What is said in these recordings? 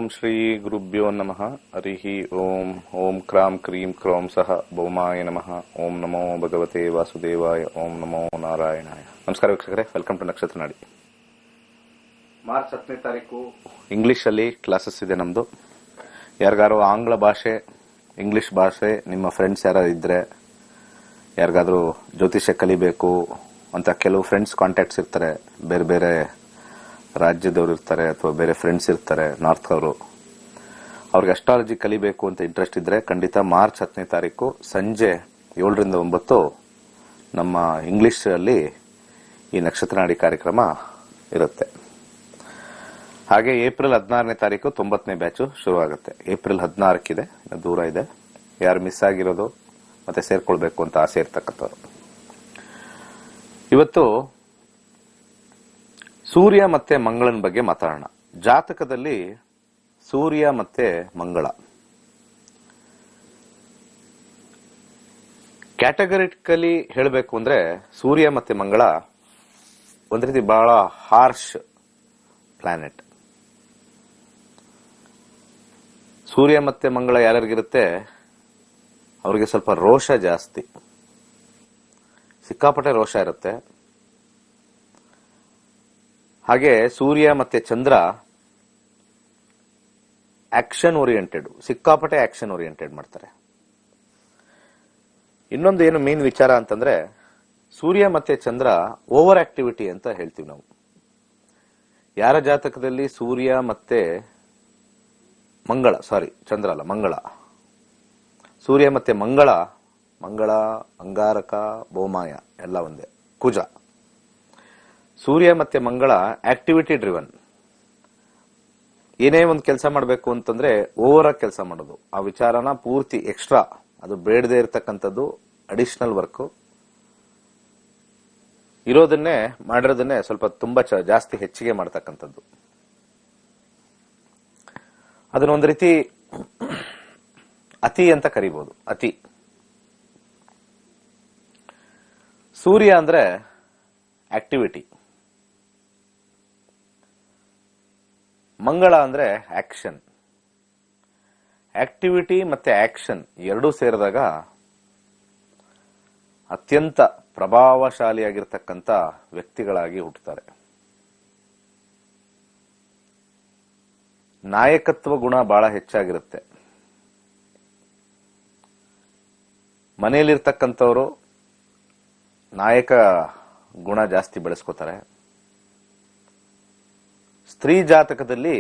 ಓಂ ಶ್ರೀ ಗುರುಭ್ಯೋ ನಮಃ ಹರಿ ಓಂ ಓಂ ಕ್ರಾಂ ಕ್ರೀಂ ಕ್ರೌಂ ಸಹ ಭೌಮಾಯ ನಮಃ ಓಂ ನಮೋ ಭಗವತೆ ವಾಸುದೇವಾಯ ಓಂ ನಮೋ ನಾರಾಯಣಾಯ. ನಮಸ್ಕಾರ ವೀಕ್ಷಕರೇ, ವೆಲ್ಕಮ್ ಟು ನಕ್ಷತ್ರ ನಾಡಿ. ಮಾರ್ಚ್ 10ನೇ ತಾರೀಕು ಇಂಗ್ಲಿಷ್ ಅಲ್ಲಿ ಕ್ಲಾಸಸ್ ಇದೆ ನಮ್ದು. ಯಾರಿಗಾರು ಆಂಗ್ಲ ಭಾಷೆ, ಇಂಗ್ಲಿಷ್ ಭಾಷೆ ನಿಮ್ಮ ಫ್ರೆಂಡ್ಸ್ ಯಾರು ಇದ್ರೆ, ಯಾರಿಗಾದ್ರೂ ಜ್ಯೋತಿಷ್ಯ ಕಲಿಬೇಕು ಅಂತ ಕೆಲವು ಫ್ರೆಂಡ್ಸ್ ಕಾಂಟ್ಯಾಕ್ಟ್ಸ್ ಇರ್ತಾರೆ, ಬೇರೆ ಬೇರೆ ರಾಜ್ಯದವರು ಇರ್ತಾರೆ ಅಥವಾ ಬೇರೆ ಫ್ರೆಂಡ್ಸ್ ಇರ್ತಾರೆ ನಾರ್ತ್ ಅವರು, ಅವ್ರಿಗೆ ಅಸ್ಟ್ರಾಲಜಿ ಕಲಿಬೇಕು ಅಂತ ಇಂಟ್ರೆಸ್ಟ್ ಇದ್ರೆ ಖಂಡಿತ ಮಾರ್ಚ್ 10ನೇ ತಾರೀಕು ಸಂಜೆ 7 ರಿಂದ 9 ನಮ್ಮ ಇಂಗ್ಲಿಷ್ ಅಲ್ಲಿ ಈ ನಕ್ಷತ್ರ ನಾಡಿ ಕಾರ್ಯಕ್ರಮ ಇರುತ್ತೆ. ಹಾಗೆ ಏಪ್ರಿಲ್ 16ನೇ ತಾರೀಕು 90ನೇ ಬ್ಯಾಚ್ ಶುರುವಾಗುತ್ತೆ. ಏಪ್ರಿಲ್ 16ಕ್ಕಿದೆ, ದೂರ ಇದೆ. ಯಾರು ಮಿಸ್ ಆಗಿರೋದು ಮತ್ತೆ ಸೇರ್ಕೊಳ್ಬೇಕು ಅಂತ ಆಸೆ ಇರ್ತಕ್ಕಂಥವ್ರು. ಇವತ್ತು ಸೂರ್ಯ ಮತ್ತೆ ಮಂಗಳನ ಬಗ್ಗೆ ಮಾತಾಡೋಣ. ಜಾತಕದಲ್ಲಿ ಸೂರ್ಯ ಮತ್ತೆ ಮಂಗಳ ಕ್ಯಾಟಗರಿಕಲಿ ಹೇಳಬೇಕು ಅಂದ್ರೆ ಸೂರ್ಯ ಮತ್ತೆ ಮಂಗಳ ಒಂದ್ ರೀತಿ ಬಹಳ ಹಾರ್ಶ್ ಪ್ಲಾನೆಟ್. ಸೂರ್ಯ ಮತ್ತೆ ಮಂಗಳ ಯಾರ್ಯಾರಿಗಿರುತ್ತೆ ಅವ್ರಿಗೆ ಸ್ವಲ್ಪ ರೋಷ ಜಾಸ್ತಿ, ಸಿಕ್ಕಾಪಟ್ಟೆ ರೋಷ ಇರುತ್ತೆ. ಹಾಗೆ ಸೂರ್ಯ ಮತ್ತೆ ಚಂದ್ರ ಆಕ್ಷನ್ ಓರಿಯೆಂಟೆಡ್, ಸಿಕ್ಕಾಪಟ್ಟೆ ಆಕ್ಷನ್ ಓರಿಯೆಂಟೆಡ್ ಮಾಡ್ತಾರೆ. ಇನ್ನೊಂದು ಏನು ಮೇನ್ ವಿಚಾರ ಅಂತಂದ್ರೆ ಸೂರ್ಯ ಮತ್ತೆ ಚಂದ್ರ ಓವರ್ ಆಕ್ಟಿವಿಟಿ ಅಂತ ಹೇಳ್ತೀವಿ ನಾವು. ಯಾರ ಜಾತಕದಲ್ಲಿ ಸೂರ್ಯ ಮತ್ತೆ ಮಂಗಳ, ಚಂದ್ರ ಅಲ್ಲ ಮಂಗಳ, ಸೂರ್ಯ ಮತ್ತೆ ಮಂಗಳ, ಅಂಗಾರಕ, ಭೌಮಾಯ ಎಲ್ಲ ಒಂದೇ, ಕುಜ. ಸೂರ್ಯ ಮತ್ತೆ ಮಂಗಳ ಆಕ್ಟಿವಿಟಿ ಡ್ರಿವನ್. ಏನೇ ಒಂದು ಕೆಲಸ ಮಾಡಬೇಕು ಅಂತಂದ್ರೆ ಓವರ್ ಆಗಿ ಕೆಲಸ ಮಾಡೋದು, ಆ ವಿಚಾರನ ಪೂರ್ತಿ ಎಕ್ಸ್ಟ್ರಾ, ಅದು ಬೇಡದೇ ಇರತಕ್ಕಂಥದ್ದು, ಅಡಿಷನಲ್ ವರ್ಕ್ ಇರೋದನ್ನೇ ಮಾಡಿರೋದನ್ನೇ ಸ್ವಲ್ಪ ತುಂಬಾ ಜಾಸ್ತಿ ಹೆಚ್ಚಿಗೆ ಮಾಡ್ತಕ್ಕಂಥದ್ದು. ಅದನ್ನ ಒಂದು ರೀತಿ ಅತಿ ಅಂತ ಕರಿಬಹುದು. ಅತಿ. ಸೂರ್ಯ ಅಂದ್ರೆ ಆಕ್ಟಿವಿಟಿ, ಮಂಗಳ ಅಂದ್ರೆ ಆಕ್ಷನ್. ಆಕ್ಟಿವಿಟಿ ಮತ್ತೆ ಆಕ್ಷನ್ ಎರಡೂ ಸೇರಿದಾಗ ಅತ್ಯಂತ ಪ್ರಭಾವಶಾಲಿಯಾಗಿರ್ತಕ್ಕಂಥ ವ್ಯಕ್ತಿಗಳಾಗಿ ಹುಟ್ಟುತ್ತಾರೆ. ನಾಯಕತ್ವ ಗುಣ ಬಹಳ ಹೆಚ್ಚಾಗಿರುತ್ತೆ. ಮನೆಯಲ್ಲಿರ್ತಕ್ಕಂಥವರು ನಾಯಕ ಗುಣ ಜಾಸ್ತಿ ಬೆಳೆಸ್ಕೋತಾರೆ. ಸ್ತ್ರೀ ಜಾತಕದಲ್ಲಿ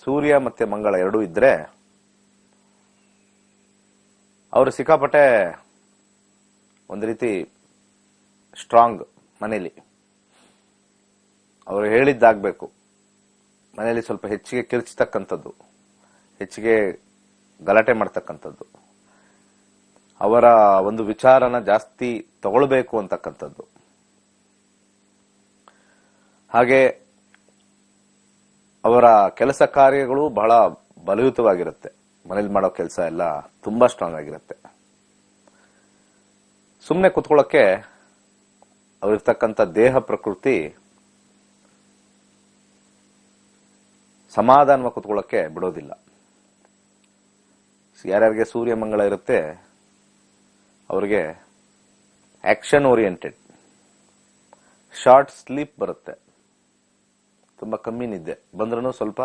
ಸೂರ್ಯ ಮತ್ತೆ ಮಂಗಳ ಎರಡೂ ಇದ್ರೆ ಅವರು ಸಿಕ್ಕಾಪಟ್ಟೆ ಒಂದು ರೀತಿ ಸ್ಟ್ರಾಂಗ್. ಮನೆಯಲ್ಲಿ ಅವರು ಹೇಳಿದ್ದಾಗಬೇಕು. ಮನೆಯಲ್ಲಿ ಸ್ವಲ್ಪ ಹೆಚ್ಚಿಗೆ ಕಿರ್ಚತಕ್ಕಂಥದ್ದು, ಹೆಚ್ಚಿಗೆ ಗಲಾಟೆ ಮಾಡ್ತಕ್ಕಂಥದ್ದು, ಅವರ ಒಂದು ವಿಚಾರನ ಜಾಸ್ತಿ ತಗೊಳ್ಬೇಕು ಅಂತಕ್ಕಂಥದ್ದು. ಹಾಗೆ ಅವರ ಕೆಲಸ ಕಾರ್ಯಗಳು ಬಹಳ ಬಲಯುತವಾಗಿರುತ್ತೆ. ಮನೇಲಿ ಮಾಡೋ ಕೆಲಸ ಎಲ್ಲ ತುಂಬಾ ಸ್ಟ್ರಾಂಗ್ ಆಗಿರುತ್ತೆ. ಸುಮ್ಮನೆ ಕುತ್ಕೊಳ್ಳೋಕೆ ಅವರಿರ್ತಕ್ಕಂಥ ದೇಹ ಪ್ರಕೃತಿ ಸಮಾಧಾನವಾಗಿ ಕುತ್ಕೊಳ್ಳೋಕೆ ಬಿಡೋದಿಲ್ಲ. ಯಾರ್ಯಾರಿಗೆ ಸೂರ್ಯ ಮಂಗಳ ಇರುತ್ತೆ ಅವರಿಗೆ ಆಕ್ಷನ್ ಓರಿಯೆಂಟೆಡ್, ಶಾರ್ಟ್ ಸ್ಲೀಪ್ ಬರುತ್ತೆ, ತುಂಬಾ ಕಮ್ಮಿ ನಿದ್ದೆ ಬಂದ್ರೂ ಸ್ವಲ್ಪ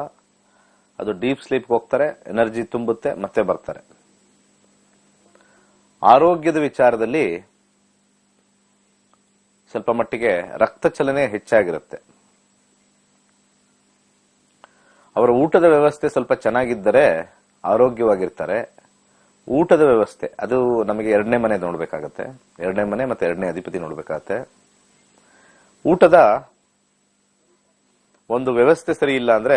ಅದು ಡೀಪ್ ಸ್ಲೀಪ್ ಹೋಗ್ತಾರೆ, ಎನರ್ಜಿ ತುಂಬುತ್ತೆ, ಮತ್ತೆ ಬರ್ತಾರೆ. ಆರೋಗ್ಯದ ವಿಚಾರದಲ್ಲಿ ಸ್ವಲ್ಪ ಮಟ್ಟಿಗೆ ರಕ್ತ ಚಲನೆ ಹೆಚ್ಚಾಗಿರುತ್ತೆ. ಅವರ ಊಟದ ವ್ಯವಸ್ಥೆ ಸ್ವಲ್ಪ ಚೆನ್ನಾಗಿದ್ದರೆ ಆರೋಗ್ಯವಾಗಿರ್ತಾರೆ. ಊಟದ ವ್ಯವಸ್ಥೆ ಅದು ನಮಗೆ 2ನೇ ಮನೆ ನೋಡ್ಬೇಕಾಗತ್ತೆ, 2ನೇ ಮನೆ ಮತ್ತೆ 2ನೇ ಅಧಿಪತಿ ನೋಡ್ಬೇಕಾಗತ್ತೆ. ಊಟದ ಒಂದು ವ್ಯವಸ್ಥೆ ಸರಿ ಇಲ್ಲ ಅಂದ್ರೆ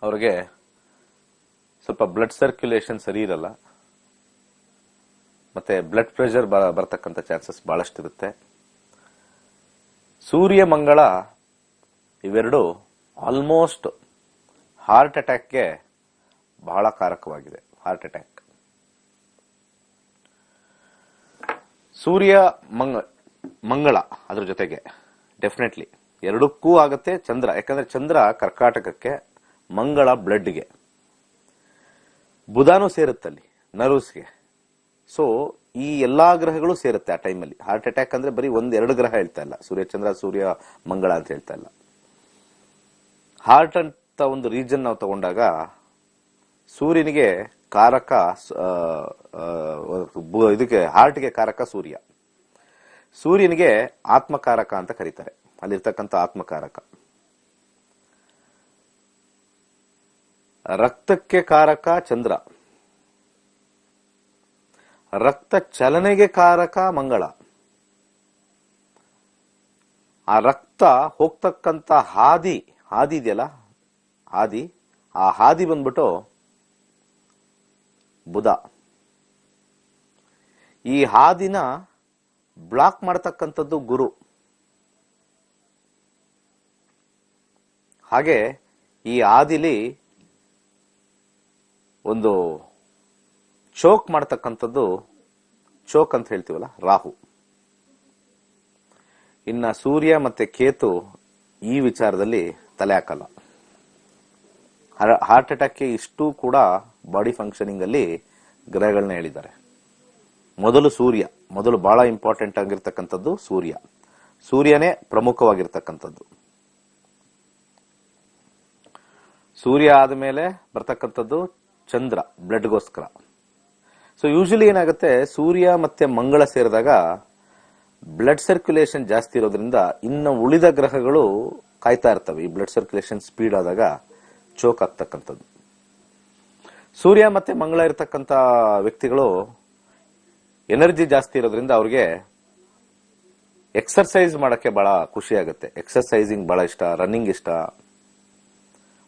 ಅವ್ರಿಗೆ ಸ್ವಲ್ಪ ಬ್ಲಡ್ ಸರ್ಕ್ಯುಲೇಷನ್ ಸರಿ ಇರಲ್ಲ, ಮತ್ತೆ ಬ್ಲಡ್ ಪ್ರೆಷರ್ ಬರ್ತಕ್ಕಂಥ ಚಾನ್ಸಸ್ ಬಹಳಷ್ಟಿರುತ್ತೆ. ಸೂರ್ಯ ಮಂಗಳ ಇವೆರಡು ಆಲ್ಮೋಸ್ಟ್ ಹಾರ್ಟ್ ಅಟ್ಯಾಕ್ಗೆ ಬಹಳ ಕಾರಕವಾಗಿದೆ. ಹಾರ್ಟ್ ಅಟ್ಯಾಕ್ ಸೂರ್ಯ ಮಂಗಳ ಅದ್ರ ಜೊತೆಗೆ ಡೆಫಿನೆಟ್ಲಿ ಎರಡಕ್ಕೂ ಆಗತ್ತೆ. ಚಂದ್ರ, ಯಾಕಂದ್ರೆ ಚಂದ್ರ ಕರ್ಕಾಟಕಕ್ಕೆ, ಮಂಗಳ ಬ್ಲಡ್ಗೆ, ಬುಧನೂ ಸೇರುತ್ತಲ್ಲಿ ನರ್ವ್ಸ್ಗೆ. ಸೊ ಈ ಎಲ್ಲಾ ಗ್ರಹಗಳು ಸೇರುತ್ತೆ ಆ ಟೈಮಲ್ಲಿ. ಹಾರ್ಟ್ ಅಟ್ಯಾಕ್ ಅಂದ್ರೆ ಬರೀ ಒಂದೆರಡು ಗ್ರಹ ಹೇಳ್ತಾ ಇಲ್ಲ, ಸೂರ್ಯಚಂದ್ರ ಸೂರ್ಯ ಮಂಗಳ ಅಂತ ಹೇಳ್ತಾ ಇಲ್ಲ. ಹಾರ್ಟ್ ಅಂತ ಒಂದು ರೀಜನ್ ನಾವು ತಗೊಂಡಾಗ ಸೂರ್ಯನಿಗೆ ಕಾರಕ, ಇದಕ್ಕೆ ಹಾರ್ಟ್ಗೆ ಕಾರಕ ಸೂರ್ಯ. ಸೂರ್ಯನಿಗೆ ಆತ್ಮಕಾರಕ ಅಂತ ಕರೀತಾರೆ, ಅಲ್ಲಿರ್ತಕ್ಕಂಥ ಆತ್ಮಕಾರಕ. ರಕ್ತಕ್ಕೆ ಕಾರಕ ಚಂದ್ರ, ರಕ್ತ ಚಲನೆಗೆ ಕಾರಕ ಮಂಗಳ. ಆ ರಕ್ತ ಹೋಗ್ತಕ್ಕಂಥ ಹಾದಿ ಇದೆಯಲ್ಲ, ಆ ಹಾದಿ ಬಂದ್ಬಿಟ್ಟು ಬುಧ. ಈ ಹಾದಿನ ಬ್ಲಾಕ್ ಮಾಡತಕ್ಕಂಥದ್ದು ಗುರು. ಹಾಗೆ ಈ ಹಾದಿಲಿ ಒಂದು ಚೋಕ್ ಮಾಡತಕ್ಕಂಥದ್ದು, ಚೋಕ್ ಅಂತ ಹೇಳ್ತೀವಲ್ಲ, ರಾಹು. ಇನ್ನ ಸೂರ್ಯ ಮತ್ತೆ ಕೇತು ಈ ವಿಚಾರದಲ್ಲಿ ತಲೆ ಹಾಕಲ್ಲ. ಹಾರ್ಟ್ ಅಟ್ಯಾಕ್ಗೆ ಇಷ್ಟು ಕೂಡ ಬಾಡಿ ಫಂಕ್ಷನಿಂಗ್ ಅಲ್ಲಿ ಗ್ರಹಗಳನ್ನ ಹೇಳಿದ್ದಾರೆ. ಮೊದಲು ಬಹಳ ಇಂಪಾರ್ಟೆಂಟ್ ಆಗಿರ್ತಕ್ಕಂಥದ್ದು ಸೂರ್ಯ. ಸೂರ್ಯನೇ ಪ್ರಮುಖವಾಗಿರ್ತಕ್ಕಂಥದ್ದು. ಸೂರ್ಯ ಆದ್ಮೇಲೆ ಬರ್ತಕ್ಕಂಥದ್ದು ಚಂದ್ರ, ಬ್ಲಡ್ಗೋಸ್ಕರ. ಸೊ ಯೂಶಲಿ ಏನಾಗುತ್ತೆ, ಸೂರ್ಯ ಮತ್ತೆ ಮಂಗಳ ಸೇರಿದಾಗ ಬ್ಲಡ್ ಸರ್ಕ್ಯುಲೇಷನ್ ಜಾಸ್ತಿ ಇರೋದ್ರಿಂದ ಇನ್ನು ಉಳಿದ ಗ್ರಹಗಳು ಕಾಯ್ತಾ ಇರ್ತವೆ. ಈ ಬ್ಲಡ್ ಸರ್ಕ್ಯುಲೇಷನ್ ಸ್ಪೀಡ್ ಆದಾಗ ಚೋಕ್ ಆಗ್ತಕ್ಕಂಥದ್ದು. ಸೂರ್ಯ ಮತ್ತೆ ಮಂಗಳ ಇರತಕ್ಕಂಥ ವ್ಯಕ್ತಿಗಳು ಎನರ್ಜಿ ಜಾಸ್ತಿ ಇರೋದ್ರಿಂದ ಅವ್ರಿಗೆ ಎಕ್ಸರ್ಸೈಸ್ ಮಾಡಕ್ಕೆ ಬಹಳ ಖುಷಿ ಆಗುತ್ತೆ. ಎಕ್ಸರ್ಸೈಸಿಂಗ್ ಬಹಳ ಇಷ್ಟ, ರನ್ನಿಂಗ್ ಇಷ್ಟ,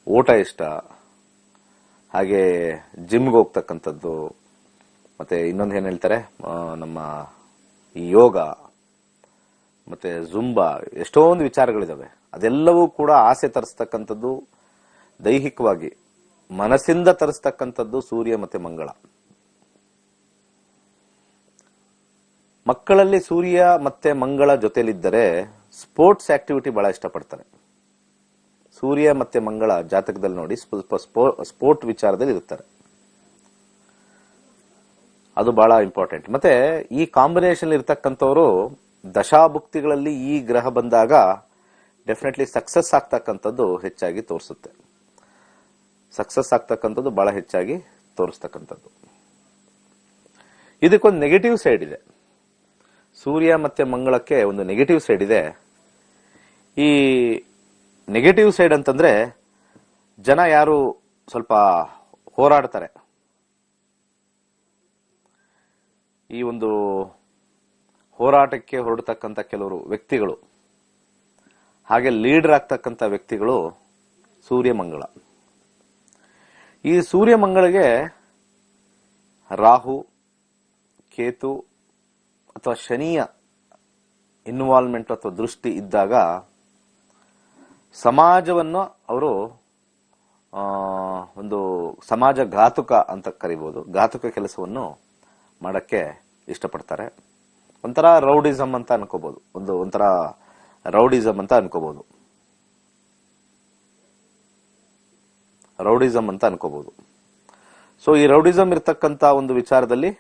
ಓಟ ಇಷ್ಟ, ಹಾಗೆ ಜಿಮ್ಗೆ ಹೋಗ್ತಕ್ಕಂಥದ್ದು. ಮತ್ತೆ ಇನ್ನೊಂದು ಏನ್ ಹೇಳ್ತಾರೆ, ನಮ್ಮ ಈ ಯೋಗ ಮತ್ತೆ ಜುಂಬಾ, ಎಷ್ಟೊಂದು ವಿಚಾರಗಳಿದಾವೆ. ಅದೆಲ್ಲವೂ ಕೂಡ ಆಸೆ ತರಿಸ್ತಕ್ಕಂಥದ್ದು, ದೈಹಿಕವಾಗಿ ಮನಸ್ಸಿಂದ ತರಿಸ್ತಕ್ಕಂಥದ್ದು ಸೂರ್ಯ ಮತ್ತೆ ಮಂಗಳ. ಮಕ್ಕಳಲ್ಲಿ ಸೂರ್ಯ ಮತ್ತೆ ಮಂಗಳ ಜೊತೆಲಿದ್ದರೆ ಸ್ಪೋರ್ಟ್ಸ್ ಆಕ್ಟಿವಿಟಿ ಬಹಳ ಇಷ್ಟಪಡ್ತಾರೆ. ಸೂರ್ಯ ಮತ್ತೆ ಮಂಗಳ ಜಾತಕದಲ್ಲಿ ನೋಡಿ ಸ್ವಲ್ಪ ಸ್ಪೋರ್ಟ್ ವಿಚಾರದಲ್ಲಿ ಇರ್ತಾರೆ. ಅದು ಬಹಳ ಇಂಪಾರ್ಟೆಂಟ್. ಮತ್ತೆ ಈ ಕಾಂಬಿನೇಷನ್ ಇರ್ತಕ್ಕಂಥವ್ರು ದಶಾಭುಕ್ತಿಗಳಲ್ಲಿ ಈ ಗ್ರಹ ಬಂದಾಗ ಡೆಫಿನೆಟ್ಲಿ ಸಕ್ಸಸ್ ಆಗ್ತಕ್ಕಂಥದ್ದು ಹೆಚ್ಚಾಗಿ ತೋರಿಸುತ್ತೆ. ಸಕ್ಸಸ್ ಆಗ್ತಕ್ಕಂಥದ್ದು ಬಹಳ ಹೆಚ್ಚಾಗಿ ತೋರಿಸ್ತಕ್ಕಂಥದ್ದು. ಇದಕ್ಕೊಂದು ನೆಗೆಟಿವ್ ಸೈಡ್ ಇದೆ. ಸೂರ್ಯ ಮತ್ತೆ ಮಂಗಳಕ್ಕೆ ಒಂದು ನೆಗೆಟಿವ್ ಸೈಡ್ ಇದೆ. ಈ ನೆಗೆಟಿವ್ ಸೈಡ್ ಅಂತಂದ್ರೆ ಜನ ಯಾರು ಸ್ವಲ್ಪ ಹೋರಾಡ್ತಾರೆ, ಈ ಒಂದು ಹೋರಾಟಕ್ಕೆ ಹೊರಡತಕ್ಕಂಥ ಕೆಲವರು ವ್ಯಕ್ತಿಗಳು, ಹಾಗೆ ಲೀಡರ್ ಆಗ್ತಕ್ಕಂಥ ವ್ಯಕ್ತಿಗಳು ಸೂರ್ಯ ಮಂಗಳ. ಈ ಸೂರ್ಯ ಮಂಗಳಿಗೆ ರಾಹು, ಕೇತು ಅಥವಾ ಶನಿಯ ಇನ್ವಾಲ್ವ್ಮೆಂಟ್ ಅಥವಾ ದೃಷ್ಟಿ ಇದ್ದಾಗ ಸಮಾಜವನ್ನು ಅವರು ಒಂದು ಸಮಾಜ ಘಾತುಕ ಅಂತ ಕರಿಬಹುದು. ಘಾತುಕ ಕೆಲಸವನ್ನು ಮಾಡಕ್ಕೆ ಇಷ್ಟಪಡ್ತಾರೆ. ಒಂಥರ ರೌಡಿಸಮ್ ಅಂತ ಅನ್ಕೋಬಹುದು. ಒಂಥರ ರೌಡಿಸಮ್ ಅಂತ ಅನ್ಕೋಬಹುದು. ಸೊ ಈ ರೌಡಿಸಮ್ ಇರ್ತಕ್ಕಂತ ಒಂದು ವಿಚಾರದಲ್ಲಿ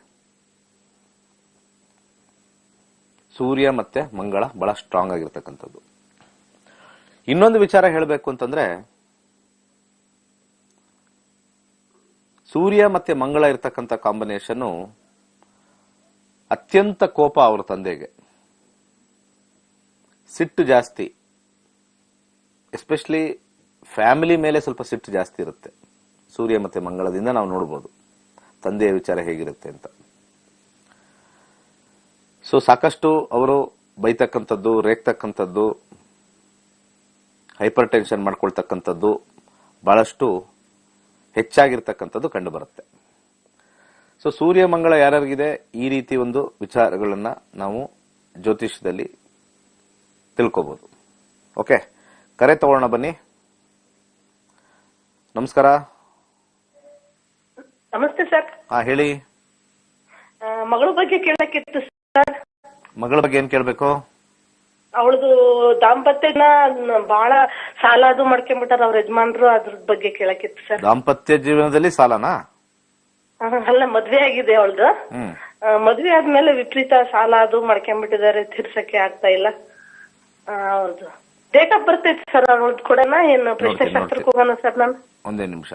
ಸೂರ್ಯ ಮತ್ತೆ ಮಂಗಳ ಬಹಳ ಸ್ಟ್ರಾಂಗ್ ಆಗಿರ್ತಕ್ಕಂಥದ್ದು. ಇನ್ನೊಂದು ವಿಚಾರ ಹೇಳಬೇಕು ಅಂತಂದ್ರೆ, ಸೂರ್ಯ ಮತ್ತೆ ಮಂಗಳ ಇರ್ತಕ್ಕಂಥ ಕಾಂಬಿನೇಷನ್ ಅತ್ಯಂತ ಕೋಪ ಅವರ ತಂದೆಗೆ, ಸಿಟ್ಟು ಜಾಸ್ತಿ, ಎಸ್ಪೆಷಲಿ ಫ್ಯಾಮಿಲಿ ಮೇಲೆ ಸ್ವಲ್ಪ ಸಿಟ್ಟು ಜಾಸ್ತಿ ಇರುತ್ತೆ. ಸೂರ್ಯ ಮತ್ತೆ ಮಂಗಳದಿಂದ ನಾವು ನೋಡಬಹುದು ತಂದೆಯ ವಿಚಾರ ಹೇಗಿರುತ್ತೆ ಅಂತ. ಸೊ ಸಾಕಷ್ಟು ಅವರು ಬೈತಕ್ಕಂಥದ್ದು, ರೇಗ್ತಕ್ಕಂಥದ್ದು, ಹೈಪರ್ ಟೆನ್ಷನ್ ಮಾಡ್ಕೊಳ್ತಕ್ಕಂಥದ್ದು ಬಹಳಷ್ಟು ಹೆಚ್ಚಾಗಿರ್ತಕ್ಕಂಥದ್ದು ಕಂಡು ಬರುತ್ತೆ. ಸೊ ಸೂರ್ಯ ಮಂಗಳ ಯಾರ್ಯಾರಿಗಿದೆ ಈ ರೀತಿ ಒಂದು ವಿಚಾರಗಳನ್ನ ನಾವು ಜ್ಯೋತಿಷ್ಯದಲ್ಲಿ ತಿಳ್ಕೋಬಹುದು. ಓಕೆ, ಕರೆ ತಗೊಳ್ಳೋಣ ಬನ್ನಿ. ನಮಸ್ಕಾರ. ನಮಸ್ತೆ ಸರ್. ಹೇಳಿ. ಮಗಳ ಬಗ್ಗೆ ಕೇಳಕ್ಕಿತ್ತು ಸರ್. ಮಗಳ ಬಗ್ಗೆ ಏನ್ ಕೇಳ್ಬೇಕು? ಅವಳದು ದಾಂಪತ್ಯನ ಬಹಳ ಸಾಲ ಅದು ಮಾಡ್ಕೊಂಡ್ಬಿಟ್ಟಾರ ಅವ್ರ ಯಜಮಾನ್ರು, ಅದ್ರ ಬಗ್ಗೆ ಕೇಳಕ್ಕಿತ್ತು ಸರ್. ದಾಂಪತ್ಯ ಜೀವನದಲ್ಲಿ ಸಾಲನಾ? ಅಲ್ಲ, ಮದ್ವೆ ಆಗಿದೆ ಅವಳದು. ಹ್ಮ್. ಮದ್ವೆ ಆದ್ಮೇಲೆ ವಿಪರೀತ ಸಾಲ ಅದು ಮಾಡ್ಕೊಂಡ್ಬಿಟ್ಟಿದ್ದಾರೆ, ತೀರ್ಸಕ್ಕೆ ಆಗ್ತಾ ಇಲ್ಲ. ಅವ್ರದ್ದು ಡೇಟ್ ಆಫ್ ಬರ್ತ್ ಐತಿ ಸರ್ ಅವ್ರದ್ದು ಕೂಡ. ಏನು ಪ್ರಶ್ನೆ ಶಾಸ್ತ್ರಕ್ಕೆ ಹೋಗೋಣ ಸರ್ ನಾನು? ಒಂದೇ ನಿಮಿಷ.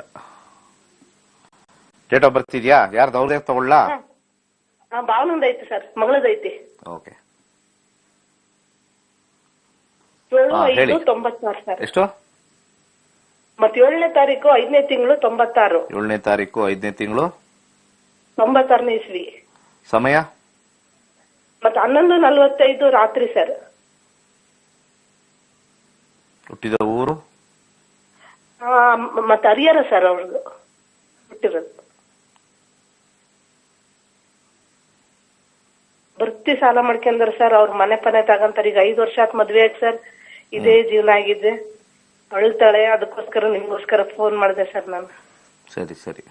ಡೇಟ್ ಆಫ್ ಬರ್ತ್ ಇದೆಯಾ? ಯಾರ್ದು? ಅವ್ರದೇ ತಗೊಳ್ಳಾ? ಭಾವನಂದ ಐತಿ ಸರ್, ಮಗಳದೈತಿ. ಓಕೆ. 7/5/96 ಸರ್. ಎಷ್ಟು? ಮತ್ತೆ 7ನೇ ತಾರೀಕು 5ನೇ ತಿಂಗಳು 96. 7ನೇ ತಾರೀಕು 5ನೇ ತಿಂಗಳು 96ನೇ ಇಸ್ವಿ. ಸಮಯ? ಮತ್ತೆ 11:45 ರಾತ್ರಿ ಸರ್. ಹುಟ್ಟಿದ ಊರು? ಮತ್ತೆ ಹರಿಹರ ಸರ್ ಅವ್ರದ್ದು ಹುಟ್ಟಿರೋದು. ಭರ್ತಿ ಸಾಲ ಮಾಡ್ಕೊಂಡ್ರ ಸರ್. ಅವ್ರ ಮನೆ ಪನೆ ತಗಂತಾರ. ಈಗ 5 ವರ್ಷ ಆತ್ ಮದ್ವೆ ಆಗಿ ಸರ್. ಇದೇ ಜೀವನ ಆಗಿದೆ. ಅಳ್ತಾಳೆ. ಅದಕ್ಕೋಸ್ಕರ ನಿಮ್ಗೋಸ್ಕರ ಫೋನ್ ಮಾಡಿದೆ ಸರ್ ನಾನು. ಸರಿ ಸರಿ.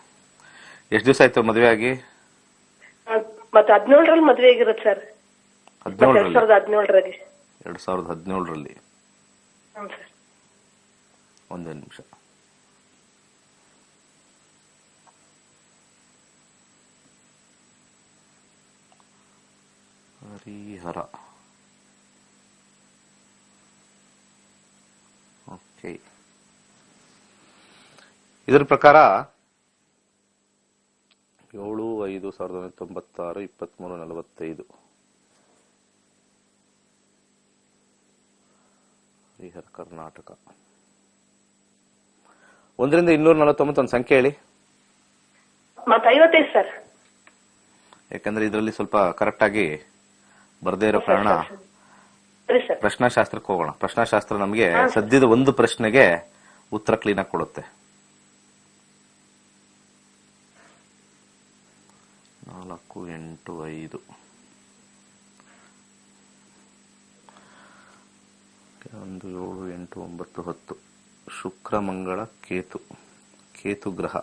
ಎಷ್ಟು ದಿವಸ ಆಯ್ತು ಮದುವೆ ಆಗಿ? ಮತ್ತೆ 17ರಲ್ಲಿ ಮದ್ವೆ ಆಗಿರೋದು ಸರ್. 2017ರಲ್ಲಿ. 2017ರಲ್ಲಿ. ಹ್ಞೂ ಸರ್. ಒಂದೇ ನಿಮಿಷ. ಹರಿಹರ. ಓಕೆ. ಇದರ ಪ್ರಕಾರ 7/5/1996 23:45 ಹರಿಹರ, ಕರ್ನಾಟಕ. 1ರಿಂದ 249 ಒಂದು ಸಂಖ್ಯೆ ಹೇಳಿ. ಮತ್ತೆ 55 ಸರ್. ಯಾಕಂದ್ರೆ ಇದರಲ್ಲಿ ಸ್ವಲ್ಪ ಕರೆಕ್ಟ್ ಆಗಿ ಬರ್ದೇ ಇರೋ ಕಾರಣ ಪ್ರಶ್ನಾಶಾಸ್ತ್ರಕ್ಕೆ ಹೋಗೋಣ. ಪ್ರಶ್ನಾಶಾಸ್ತ್ರ ನಮಗೆ ಸದ್ಯದ ಒಂದು ಪ್ರಶ್ನೆಗೆ ಉತ್ತರ ಕ್ಲೀನ್ ಆಗಿ ಕೊಡುತ್ತೆ. 4, 8, 5. 1, 7, 8, 9, 10. ಶುಕ್ರ, ಮಂಗಳ, ಕೇತು ಗ್ರಹ.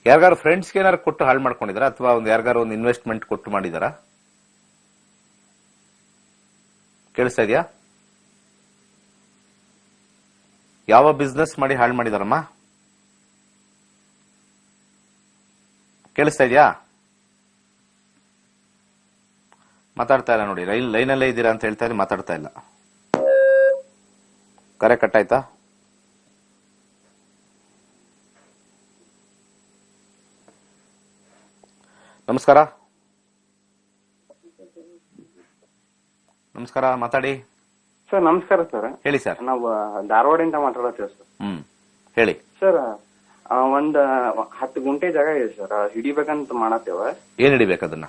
ಯಾರಿಗಾರು ಫ್ರೆಂಡ್ಸ್ಗೆ ಏನಾರು ಕೊಟ್ಟು ಹಾಳು ಮಾಡ್ಕೊಂಡಿದಾರ ಅಥವಾ ಯಾರಿಗಾರು ಒಂದು ಇನ್ವೆಸ್ಟ್ಮೆಂಟ್ ಕೊಟ್ಟು ಮಾಡಿದಾರ? ಕೇಳಿಸ್ತಾ ಇದೆಯಾ? ಯಾವ ಬಿಸ್ನೆಸ್ ಮಾಡಿ ಹಾಳು ಮಾಡಿದಾರಮ್ಮ? ಕೇಳಿಸ್ತಾ ಇದೆಯಾ? ಮಾತಾಡ್ತಾ ಇಲ್ಲ ನೋಡಿ. ಲೈನಲ್ಲೇ ಇದ್ದೀರಾ ಅಂತ ಹೇಳ್ತಾ ಇದ್ರೆ ಮಾತಾಡ್ತಾ ಇಲ್ಲ. ಕರೆ ಕಟ್ಟಾಯ್ತಾ? ನಮಸ್ಕಾರ. ನಮಸ್ಕಾರ, ಮಾತಾಡಿ ಸರ್. ನಮಸ್ಕಾರ ಸರ್. ಹೇಳಿ ಸರ್. ನಾವು ಧಾರವಾಡಿಂದ ಮಾತಾಡತ್ತೀವಿ ಸರ್. ಹೇಳಿ ಸರ್. ಒಂದ್ 10 ಗುಂಟೆ ಜಾಗ ಇದೆ ಸರ್, ಹಿಡಿಬೇಕಂತ ಮಾಡತ್ತೇವ. ಏನ್ ಹಿಡಿಬೇಕು ಅದನ್ನ?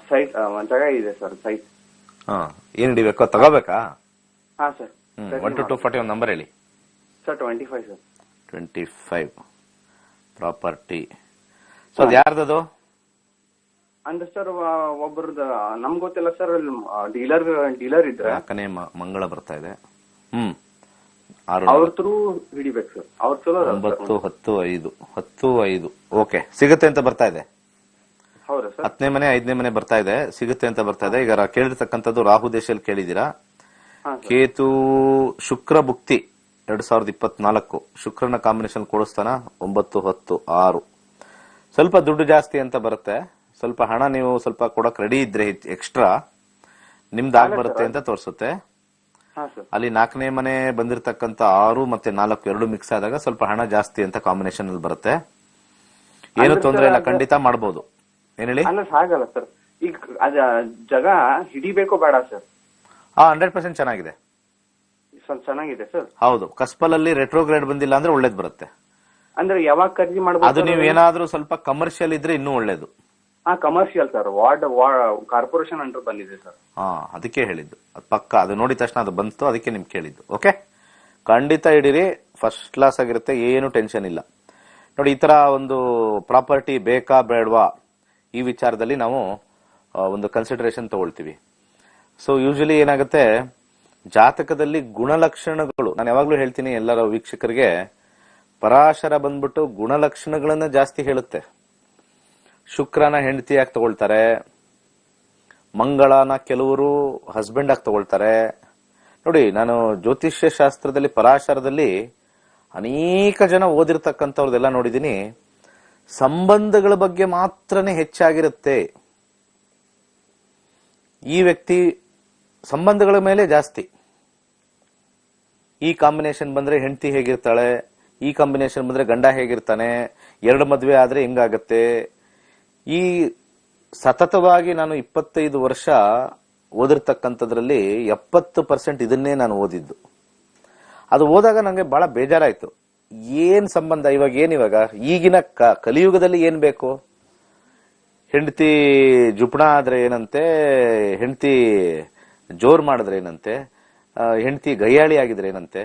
ಸೈಟ್ ಜಾಗ ಇದೆ ಸರ್, ಸೈಟ್. ಏನ್ ಹಿಡಿಬೇಕು? ತಗೋಬೇಕಾ? ಹಾ ಸರ್. 1 to 240 ಒಂದು ನಂಬರ್ ಹೇಳಿ ಸರ್. 25 ಸರ್. 25 ಪ್ರಾಪರ್ಟಿ. ಸೊ ಅದು ಯಾರ್ದದು? ಅಂದ್ರೆ ಸರ್ ಒಬ್ಬರದ ನಮ್ಗೆ ಗೊತ್ತಿಲ್ಲ ಸರ್. ಡೀಲರ್ ಇದ್ರೆ ಯಾಕನೇ ಮಂಗಳ ಬರ್ತಾ ಇದೆ. ಅವ್ರ ಥ್ರೂ ಹಿಡಿಬೇಕು ಸರ್. ಅವ್ರ ಥ್ರೂ 9, 10, 5. ಓಕೆ, ಸಿಗುತ್ತೆ ಅಂತ ಬರ್ತಾ ಇದೆ. ಹೌದಾ ಸರ್? 10ನೇ ಮನೆ 5ನೇ ಮನೆ ಬರ್ತಾ ಇದೆ, ಸಿಗುತ್ತೆ ಅಂತ ಬರ್ತಾ ಇದೆ. ಈಗ ಕೇಳಿರ್ತಕ್ಕಂಥದ್ದು ರಾಹು ದೇಶದಲ್ಲಿ ಕೇಳಿದೀರಾ. ಕೇತು ಶುಕ್ರ ಭುಕ್ತಿ 2024. ಶುಕ್ರನ ಕಾಂಬಿನೇಷನ್ ಕೊಡಿಸ್ತಾನ 9, 10, 6. ಸ್ವಲ್ಪ ದುಡ್ಡು ಜಾಸ್ತಿ ಅಂತ ಬರುತ್ತೆ. ಸ್ವಲ್ಪ ಹಣ ನೀವು ಸ್ವಲ್ಪ ಕೊಡಕ್ ರೆಡಿ ಇದ್ರೆ ಎಕ್ಸ್ಟ್ರಾ ನಿಮ್ದಾಗ್ ಬರುತ್ತೆ ಅಂತ ತೋರಿಸುತ್ತೆ. ಅಲ್ಲಿ 4ನೇ ಮನೆ ಬಂದಿರತಕ್ಕಂತ 6 ಮತ್ತೆ 4 ಎರಡು ಮಿಕ್ಸ್ ಆದಾಗ ಸ್ವಲ್ಪ ಹಣ ಜಾಸ್ತಿ ಅಂತ ಕಾಂಬಿನೇಷನ್ ಅಲ್ಲಿ ಬರುತ್ತೆ. ಏನು ತೊಂದರೆ ಇಲ್ಲ, ಖಂಡಿತ ಮಾಡಬಹುದು. ಏನ್ ಹೇಳಿ? ಹಾಗಲ್ಲ ಸರ್, ಈಗ ಅದ ಜಾಗ ಹಿಡಿಬೇಕು ಬೇಡ ಸರ್? 100% ಚೆನ್ನಾಗಿದೆ. ಚೆನ್ನಾಗಿದೆ ಸರ್. ಹೌದು, ಕಸ್ಪಲಲ್ಲಿ ರೆಟ್ರೋಗ್ರೇಡ್ ಬಂದಿಲ್ಲ ಅಂದ್ರೆ ಒಳ್ಳೇದ್ ಬರುತ್ತೆ. ಅಂದ್ರೆ ಯಾವಾಗ ಖರೀದಿ ಮಾಡಬಹುದು? ಅದು ನೀವು ಏನಾದ್ರೂ ಸ್ವಲ್ಪ ಕಮರ್ಷಿಯಲ್ ಇದ್ರೆ ಇನ್ನೂ ಒಳ್ಳೇದು. Commercial sir. Ward corporation under ಬಂದಿದೆ ಸರ್. ಅದಕ್ಕೆ ಹೇಳಿದ್ದು. ಅದು ಪಕ್ಕ ಅದು ನೋಡಿದ ತಕ್ಷಣ ಅದು ಬಂತು, ಅದಕ್ಕೆ ನಿಮ್ಗೆ ಕೇಳಿದ್ದು. ಓಕೆ, ಖಂಡಿತ ಹಿಡೀರಿ, ಫಸ್ಟ್ ಕ್ಲಾಸ್ ಆಗಿರುತ್ತೆ, ಏನು ಟೆನ್ಷನ್ ಇಲ್ಲ. ನೋಡಿ, ಈ ತರ ಒಂದು ಪ್ರಾಪರ್ಟಿ ಬೇಕಾ ಬೇಡವಾ ಈ ವಿಚಾರದಲ್ಲಿ ನಾವು ಒಂದು ಕನ್ಸಿಡರೇಷನ್ ತಗೊಳ್ತೀವಿ. ಸೊ ಯೂಶಲಿ ಏನಾಗುತ್ತೆ, ಜಾತಕದಲ್ಲಿ ಗುಣಲಕ್ಷಣಗಳು, ನಾನು ಯಾವಾಗ್ಲೂ ಹೇಳ್ತೀನಿ ಎಲ್ಲರ ವೀಕ್ಷಕರಿಗೆ, ಪರಾಶರ ಬಂದ್ಬಿಟ್ಟು ಗುಣಲಕ್ಷಣಗಳನ್ನ ಜಾಸ್ತಿ ಹೇಳುತ್ತೆ. ಶುಕ್ರನ ಹೆಂಡತಿಯಾಗಿ ತಗೊಳ್ತಾರೆ, ಮಂಗಳನ ಕೆಲವರು ಹಸ್ಬೆಂಡ್ ಆಗಿ ತಗೊಳ್ತಾರೆ, ನೋಡಿ, ನಾನು ಜ್ಯೋತಿಷ್ಯ ಶಾಸ್ತ್ರದಲ್ಲಿ ಪರಾಶರದಲ್ಲಿ ಅನೇಕ ಜನ ಓದಿರ್ತಕ್ಕಂಥವ್ರದೆಲ್ಲ ನೋಡಿದೀನಿ. ಸಂಬಂಧಗಳ ಬಗ್ಗೆ ಮಾತ್ರನೇ ಹೆಚ್ಚಾಗಿರುತ್ತೆ. ಈ ವ್ಯಕ್ತಿ ಸಂಬಂಧಗಳ ಮೇಲೆ ಜಾಸ್ತಿ. ಈ ಕಾಂಬಿನೇಷನ್ ಬಂದ್ರೆ ಹೆಂಡತಿ ಹೇಗಿರ್ತಾಳೆ, ಈ ಕಾಂಬಿನೇಷನ್ ಬಂದ್ರೆ ಗಂಡ ಹೇಗಿರ್ತಾನೆ, 2 ಮದ್ವೆ ಆದ್ರೆ ಹೆಂಗಾಗತ್ತೆ. ಈ ಸತತವಾಗಿ ನಾನು 25 ವರ್ಷ ಓದಿರ್ತಕ್ಕಂಥದ್ರಲ್ಲಿ 70% ಇದನ್ನೇ ನಾನು ಓದಿದ್ದು. ಅದು ಓದಾಗ ನಂಗೆ ಬಹಳ ಬೇಜಾರಾಯ್ತು. ಏನ್ ಸಂಬಂಧ ಇವಾಗ ಈಗಿನ ಕಲಿಯುಗದಲ್ಲಿ ಏನ್ ಬೇಕು? ಹೆಂಡತಿ ಜುಪಣ ಆದ್ರೆ ಏನಂತೆ, ಹೆಂಡತಿ ಜೋರ್ ಮಾಡಿದ್ರೆ ಏನಂತೆ, ಹೆಂಡತಿ ಗಯ್ಯಾಳಿ ಆಗಿದ್ರೆ ಏನಂತೆ,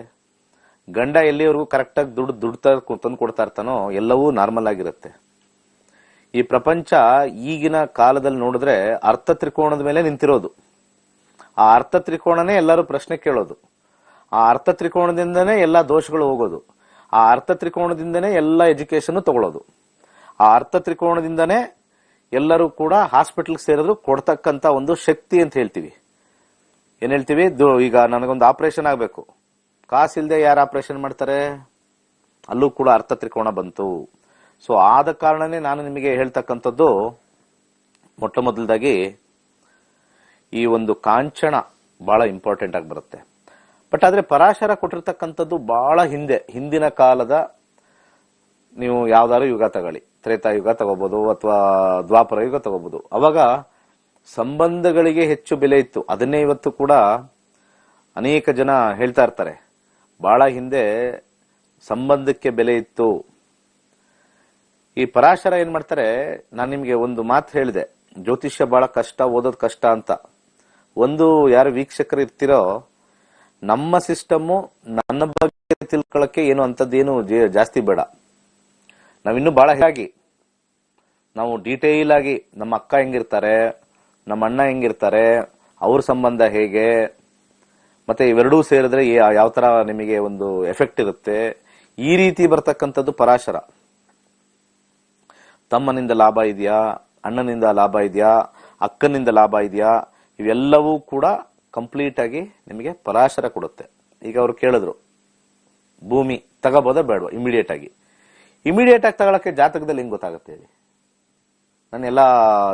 ಗಂಡ ಎಲ್ಲಿವರೆಗೂ ಕರೆಕ್ಟಾಗಿ ದುಡ್ಡು ತಂದು ಕೊಡ್ತಾ ಇರ್ತಾನೋ ಎಲ್ಲವೂ ನಾರ್ಮಲ್ ಆಗಿರುತ್ತೆ. ಈ ಪ್ರಪಂಚ ಈಗಿನ ಕಾಲದಲ್ಲಿ ನೋಡಿದ್ರೆ ಅರ್ಥ ತ್ರಿಕೋಣದ ಮೇಲೆ ನಿಂತಿರೋದು. ಆ ಅರ್ಥ ತ್ರಿಕೋಣನೇ ಎಲ್ಲರೂ ಪ್ರಶ್ನೆ ಕೇಳೋದು. ಆ ಅರ್ಥ ತ್ರಿಕೋಣದಿಂದನೇ ಎಲ್ಲಾ ದೋಷಗಳು ಹೋಗೋದು. ಆ ಅರ್ಥ ತ್ರಿಕೋಣದಿಂದನೇ ಎಲ್ಲ ಎಜುಕೇಶನ್ ತಗೊಳ್ಳೋದು. ಆ ಅರ್ಥ ತ್ರಿಕೋಣದಿಂದನೇ ಎಲ್ಲರೂ ಕೂಡ ಹಾಸ್ಪಿಟಲ್ ಸೇರಿದ್ರು ಕೊಡ್ತಕ್ಕಂತ ಒಂದು ಶಕ್ತಿ ಅಂತ ಹೇಳ್ತೀವಿ. ಏನ್ ಹೇಳ್ತೀವಿ? ಈಗ ನನಗೊಂದು ಆಪರೇಷನ್ ಆಗ್ಬೇಕು, ಕಾಸಿಲ್ದೆ ಯಾರು ಆಪರೇಷನ್ ಮಾಡ್ತಾರೆ? ಅಲ್ಲೂ ಕೂಡ ಅರ್ಥ ತ್ರಿಕೋಣ ಬಂತು. ಸೊ ಆದ ಕಾರಣನೇ ನಾನು ನಿಮಗೆ ಹೇಳ್ತಕ್ಕಂಥದ್ದು, ಮೊಟ್ಟ ಮೊದಲದಾಗಿ ಈ ಒಂದು ಕಾಂಚನ ಬಹಳ ಇಂಪಾರ್ಟೆಂಟ್ ಆಗಿ ಬರುತ್ತೆ. ಬಟ್ ಆದ್ರೆ ಪರಾಶರ ಕೊಟ್ಟಿರ್ತಕ್ಕಂಥದ್ದು ಬಹಳ ಹಿಂದಿನ ಕಾಲದ. ನೀವು ಯಾವ್ದಾದ್ರು ಯುಗ ತಗೊಳ್ಳಿ, ತ್ರೇತಾಯುಗ ತಗೋಬಹುದು ಅಥವಾ ದ್ವಾಪರ ಯುಗ ತಗೋಬಹುದು. ಅವಾಗ ಸಂಬಂಧಗಳಿಗೆ ಹೆಚ್ಚು ಬೆಲೆ ಇತ್ತು. ಅದನ್ನೇ ಇವತ್ತು ಕೂಡ ಅನೇಕ ಜನ ಹೇಳ್ತಾ ಇರ್ತಾರೆ, ಬಹಳ ಹಿಂದೆ ಸಂಬಂಧಕ್ಕೆ ಬೆಲೆ ಇತ್ತು. ಈ ಪರಾಶರ ಏನ್ ಮಾಡ್ತಾರೆ, ನಾನು ನಿಮ್ಗೆ ಒಂದು ಮಾತು ಹೇಳಿದೆ, ಜ್ಯೋತಿಷ್ಯ ಬಹಳ ಕಷ್ಟ, ಓದೋದ್ ಕಷ್ಟ ಅಂತ. ಒಂದು ಯಾರು ವೀಕ್ಷಕರು ಇರ್ತಿರೋ, ನಮ್ಮ ಸಿಸ್ಟಮ್ಮು ನನ್ನ ಬಗ್ಗೆ ತಿಳ್ಕೊಳಕ್ಕೆ ಏನು ಅಂತದ್ದೇನು ಜಾಸ್ತಿ ಬೇಡ. ನಾವಿನ್ನು ಬಹಳ ಹೇಗಾಗಿ ನಾವು ಡೀಟೇಲ್ ಆಗಿ ನಮ್ಮ ಅಕ್ಕ ಹೆಂಗಿರ್ತಾರೆ, ನಮ್ಮ ಅಣ್ಣ ಹೆಂಗಿರ್ತಾರೆ, ಅವ್ರ ಸಂಬಂಧ ಹೇಗೆ, ಮತ್ತೆ ಇವೆರಡೂ ಸೇರಿದ್ರೆ ಯಾವ ತರ ನಿಮಗೆ ಒಂದು ಎಫೆಕ್ಟ್ ಇರುತ್ತೆ, ಈ ರೀತಿ ಬರ್ತಕ್ಕಂಥದ್ದು ಪರಾಶರ. ತಮ್ಮನಿಂದ ಲಾಭ ಇದೆಯಾ, ಅಣ್ಣನಿಂದ ಲಾಭ ಇದೆಯಾ, ಅಕ್ಕನಿಂದ ಲಾಭ ಇದೆಯಾ, ಇವೆಲ್ಲವೂ ಕೂಡ ಕಂಪ್ಲೀಟ್ ಆಗಿ ನಿಮಗೆ ಪರಾಶರ ಕೊಡುತ್ತೆ. ಈಗ ಅವ್ರು ಕೇಳಿದ್ರು, ಭೂಮಿ ತಗೋಬೋದ ಬೇಡವಾ? ಇಮಿಡಿಯೇಟ್ ಆಗಿ ತಗೊಳಕ್ಕೆ ಜಾತಕದಲ್ಲಿ ಹೆಂಗ್ ಗೊತ್ತಾಗುತ್ತೆ ಹೇಳಿ? ನಾನು ಎಲ್ಲಾ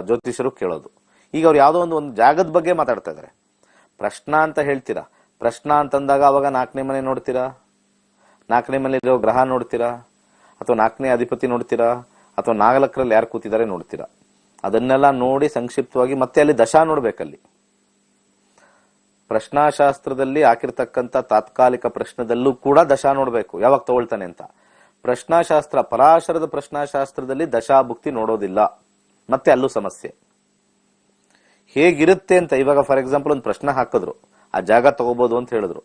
ಜ್ಯೋತಿಷರು ಕೇಳೋದು. ಈಗ ಅವ್ರು ಯಾವ್ದೋ ಒಂದು ಜಾಗದ ಬಗ್ಗೆ ಮಾತಾಡ್ತಾ ಇದಾರೆ. ಪ್ರಶ್ನ ಅಂತ ಹೇಳ್ತೀರಾ. ಪ್ರಶ್ನ ಅಂತಂದಾಗ ಅವಾಗ 4ನೇ ಮನೆ ನೋಡ್ತೀರಾ, 4ನೇ ಮನೆಯಲ್ಲಿರೋ ಗ್ರಹ ನೋಡ್ತೀರಾ, ಅಥವಾ 4ನೇ ಅಧಿಪತಿ ನೋಡ್ತೀರಾ, ಅಥವಾ 4ರಲ್ಲಿ ಯಾರು ಕೂತಿದ್ದಾರೆ ನೋಡ್ತೀರಾ. ಅದನ್ನೆಲ್ಲ ನೋಡಿ ಸಂಕ್ಷಿಪ್ತವಾಗಿ ಮತ್ತೆ ಅಲ್ಲಿ ದಶಾ ನೋಡ್ಬೇಕಲ್ಲಿ. ಪ್ರಶ್ನಾಶಾಸ್ತ್ರದಲ್ಲಿ ಹಾಕಿರ್ತಕ್ಕಂಥ ತಾತ್ಕಾಲಿಕ ಪ್ರಶ್ನದಲ್ಲೂ ಕೂಡ ದಶಾ ನೋಡ್ಬೇಕು, ಯಾವಾಗ ತಗೊಳ್ತಾನೆ ಅಂತ. ಪ್ರಶ್ನಾಶಾಸ್ತ್ರ, ಪರಾಶರದ ಪ್ರಶ್ನಾಶಾಸ್ತ್ರದಲ್ಲಿ ದಶಾಭುಕ್ತಿ ನೋಡೋದಿಲ್ಲ. ಮತ್ತೆ ಅಲ್ಲೂ ಸಮಸ್ಯೆ ಹೇಗಿರುತ್ತೆ ಅಂತ. ಇವಾಗ ಫಾರ್ ಎಕ್ಸಾಂಪಲ್ ಒಂದು ಪ್ರಶ್ನೆ ಹಾಕಿದ್ರು, ಆ ಜಾಗ ತಗೋಬಹುದು ಅಂತ ಹೇಳಿದ್ರು.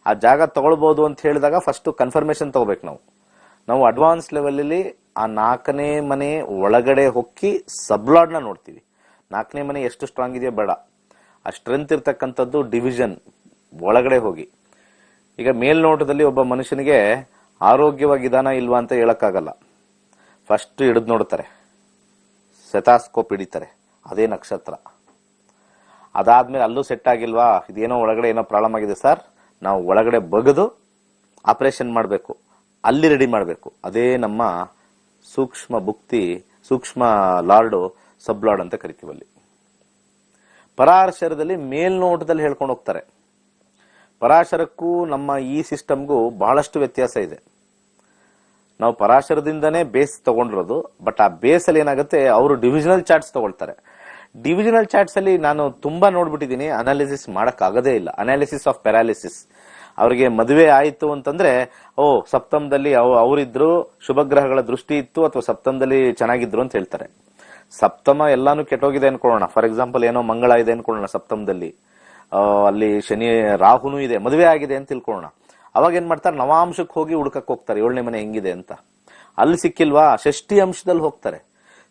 ಆ ಜಾಗ ತಗೊಳ್ಬಹುದು ಅಂತ ಹೇಳಿದಾಗ ಫಸ್ಟ್ ಕನ್ಫರ್ಮೇಶನ್ ತಗೋಬೇಕು. ನಾವು ಅಡ್ವಾನ್ಸ್ ಲೆವೆಲ್ ಅಲ್ಲಿ ಆ 4ನೇ ಮನೆ ಒಳಗಡೆ ಹೊಕ್ಕಿ ಸಬ್ಲಾಡ್ ನ ನೋಡ್ತೀವಿ. 4ನೇ ಮನೆ ಎಷ್ಟು ಸ್ಟ್ರಾಂಗ್ ಇದೆಯೋ ಬೇಡ, ಆ ಸ್ಟ್ರೆಂತ್ ಇರ್ತಕ್ಕಂಥದ್ದು ಡಿವಿಷನ್ ಒಳಗಡೆ ಹೋಗಿ. ಈಗ ಮೇಲ್ನೋಟದಲ್ಲಿ ಒಬ್ಬ ಮನುಷ್ಯನಿಗೆ ಆರೋಗ್ಯವಾಗಿದಾನ ಇಲ್ವಾ ಅಂತ ಹೇಳಕ್ಕಾಗಲ್ಲ. ಫಸ್ಟ್ ಹಿಡಿದು ನೋಡ್ತಾರೆ, ಸೆತಾಸ್ಕೋಪ್ ಹಿಡಿತಾರೆ, ಅದೇ ನಕ್ಷತ್ರ. ಅದಾದ್ಮೇಲೆ ಅಲ್ಲೂ ಸೆಟ್ ಆಗಿಲ್ವಾ, ಇದೇನೋ ಒಳಗಡೆ ಏನೋ ಪ್ರಾಬ್ಲಮ್ ಆಗಿದೆ ಸರ್, ನಾವು ಒಳಗಡೆ ಬಗೆದು ಆಪರೇಷನ್ ಮಾಡಬೇಕು, ಅಲ್ಲಿ ರೆಡಿ ಮಾಡಬೇಕು. ಅದೇ ನಮ್ಮ ಸೂಕ್ಷ್ಮ ಭುಕ್ತಿ, ಸೂಕ್ಷ್ಮ ಲಾರ್ಡು, ಸಬ್ ಲಾರ್ಡ್ ಅಂತ ಕರಿತೀವಲ್ಲಿ. ಪರಾಶರದಲ್ಲಿ ಮೇಲ್ನೋಟದಲ್ಲಿ ಹೇಳ್ಕೊಂಡು ಹೋಗ್ತಾರೆ. ಪರಾಶರಕ್ಕೂ ನಮ್ಮ ಈ ಸಿಸ್ಟಮ್ಗೂ ಬಹಳಷ್ಟು ವ್ಯತ್ಯಾಸ ಇದೆ. ನಾವು ಪರಾಶರದಿಂದನೇ ಬೇಸ್ ತಗೊಂಡಿರೋದು. ಬಟ್ ಆ ಬೇಸ್ ಅಲ್ಲಿ ಏನಾಗುತ್ತೆ, ಅವರು ಡಿವಿಷನಲ್ ಚಾರ್ಟ್ಸ್ ತಗೊಳ್ತಾರೆ. ಡಿವಿಷನಲ್ ಚಾರ್ಟ್ಸ್ ಅಲ್ಲಿ ನಾನು ತುಂಬಾ ನೋಡ್ಬಿಟ್ಟಿದ್ದೀನಿ, ಅನಾಲಿಸಿಸ್ ಮಾಡಕ್ ಆಗದೇ ಇಲ್ಲ. Analysis of paralysis. ಅವ್ರಿಗೆ ಮದುವೆ ಆಯ್ತು ಅಂತಂದ್ರೆ, ಸಪ್ತಮದಲ್ಲಿ ಅವರಿದ್ರು, ಶುಭ ಗ್ರಹಗಳ ದೃಷ್ಟಿ ಇತ್ತು, ಅಥವಾ ಸಪ್ತಮದಲ್ಲಿ ಚೆನ್ನಾಗಿದ್ರು ಅಂತ ಹೇಳ್ತಾರೆ. ಸಪ್ತಮ ಎಲ್ಲಾನು ಕೆಟ್ಟೋಗಿದೆ ಅನ್ಕೊಳ್ಳೋಣ. ಫಾರ್ ಎಕ್ಸಾಂಪಲ್ ಏನೋ ಮಂಗಳ ಇದೆ ಅನ್ಕೊಳ್ಳೋಣ ಸಪ್ತಮದಲ್ಲಿ, ಅಲ್ಲಿ ಶನಿ ರಾಹುನು ಇದೆ, ಮದುವೆ ಆಗಿದೆ ಅಂತ ತಿಳ್ಕೊಳ್ಳೋಣ. ಅವಾಗ ಏನ್ ಮಾಡ್ತಾರೆ, ನವಾಂಶಕ್ಕೆ ಹೋಗಿ ಹುಡ್ಕಕ್ ಹೋಗ್ತಾರೆ, 7ನೇ ಮನೆ ಹೆಂಗಿದೆ ಅಂತ. ಅಲ್ಲಿ ಸಿಕ್ಕಿಲ್ವಾ, ಷಷ್ಠಿ ಅಂಶದಲ್ಲಿ ಹೋಗ್ತಾರೆ.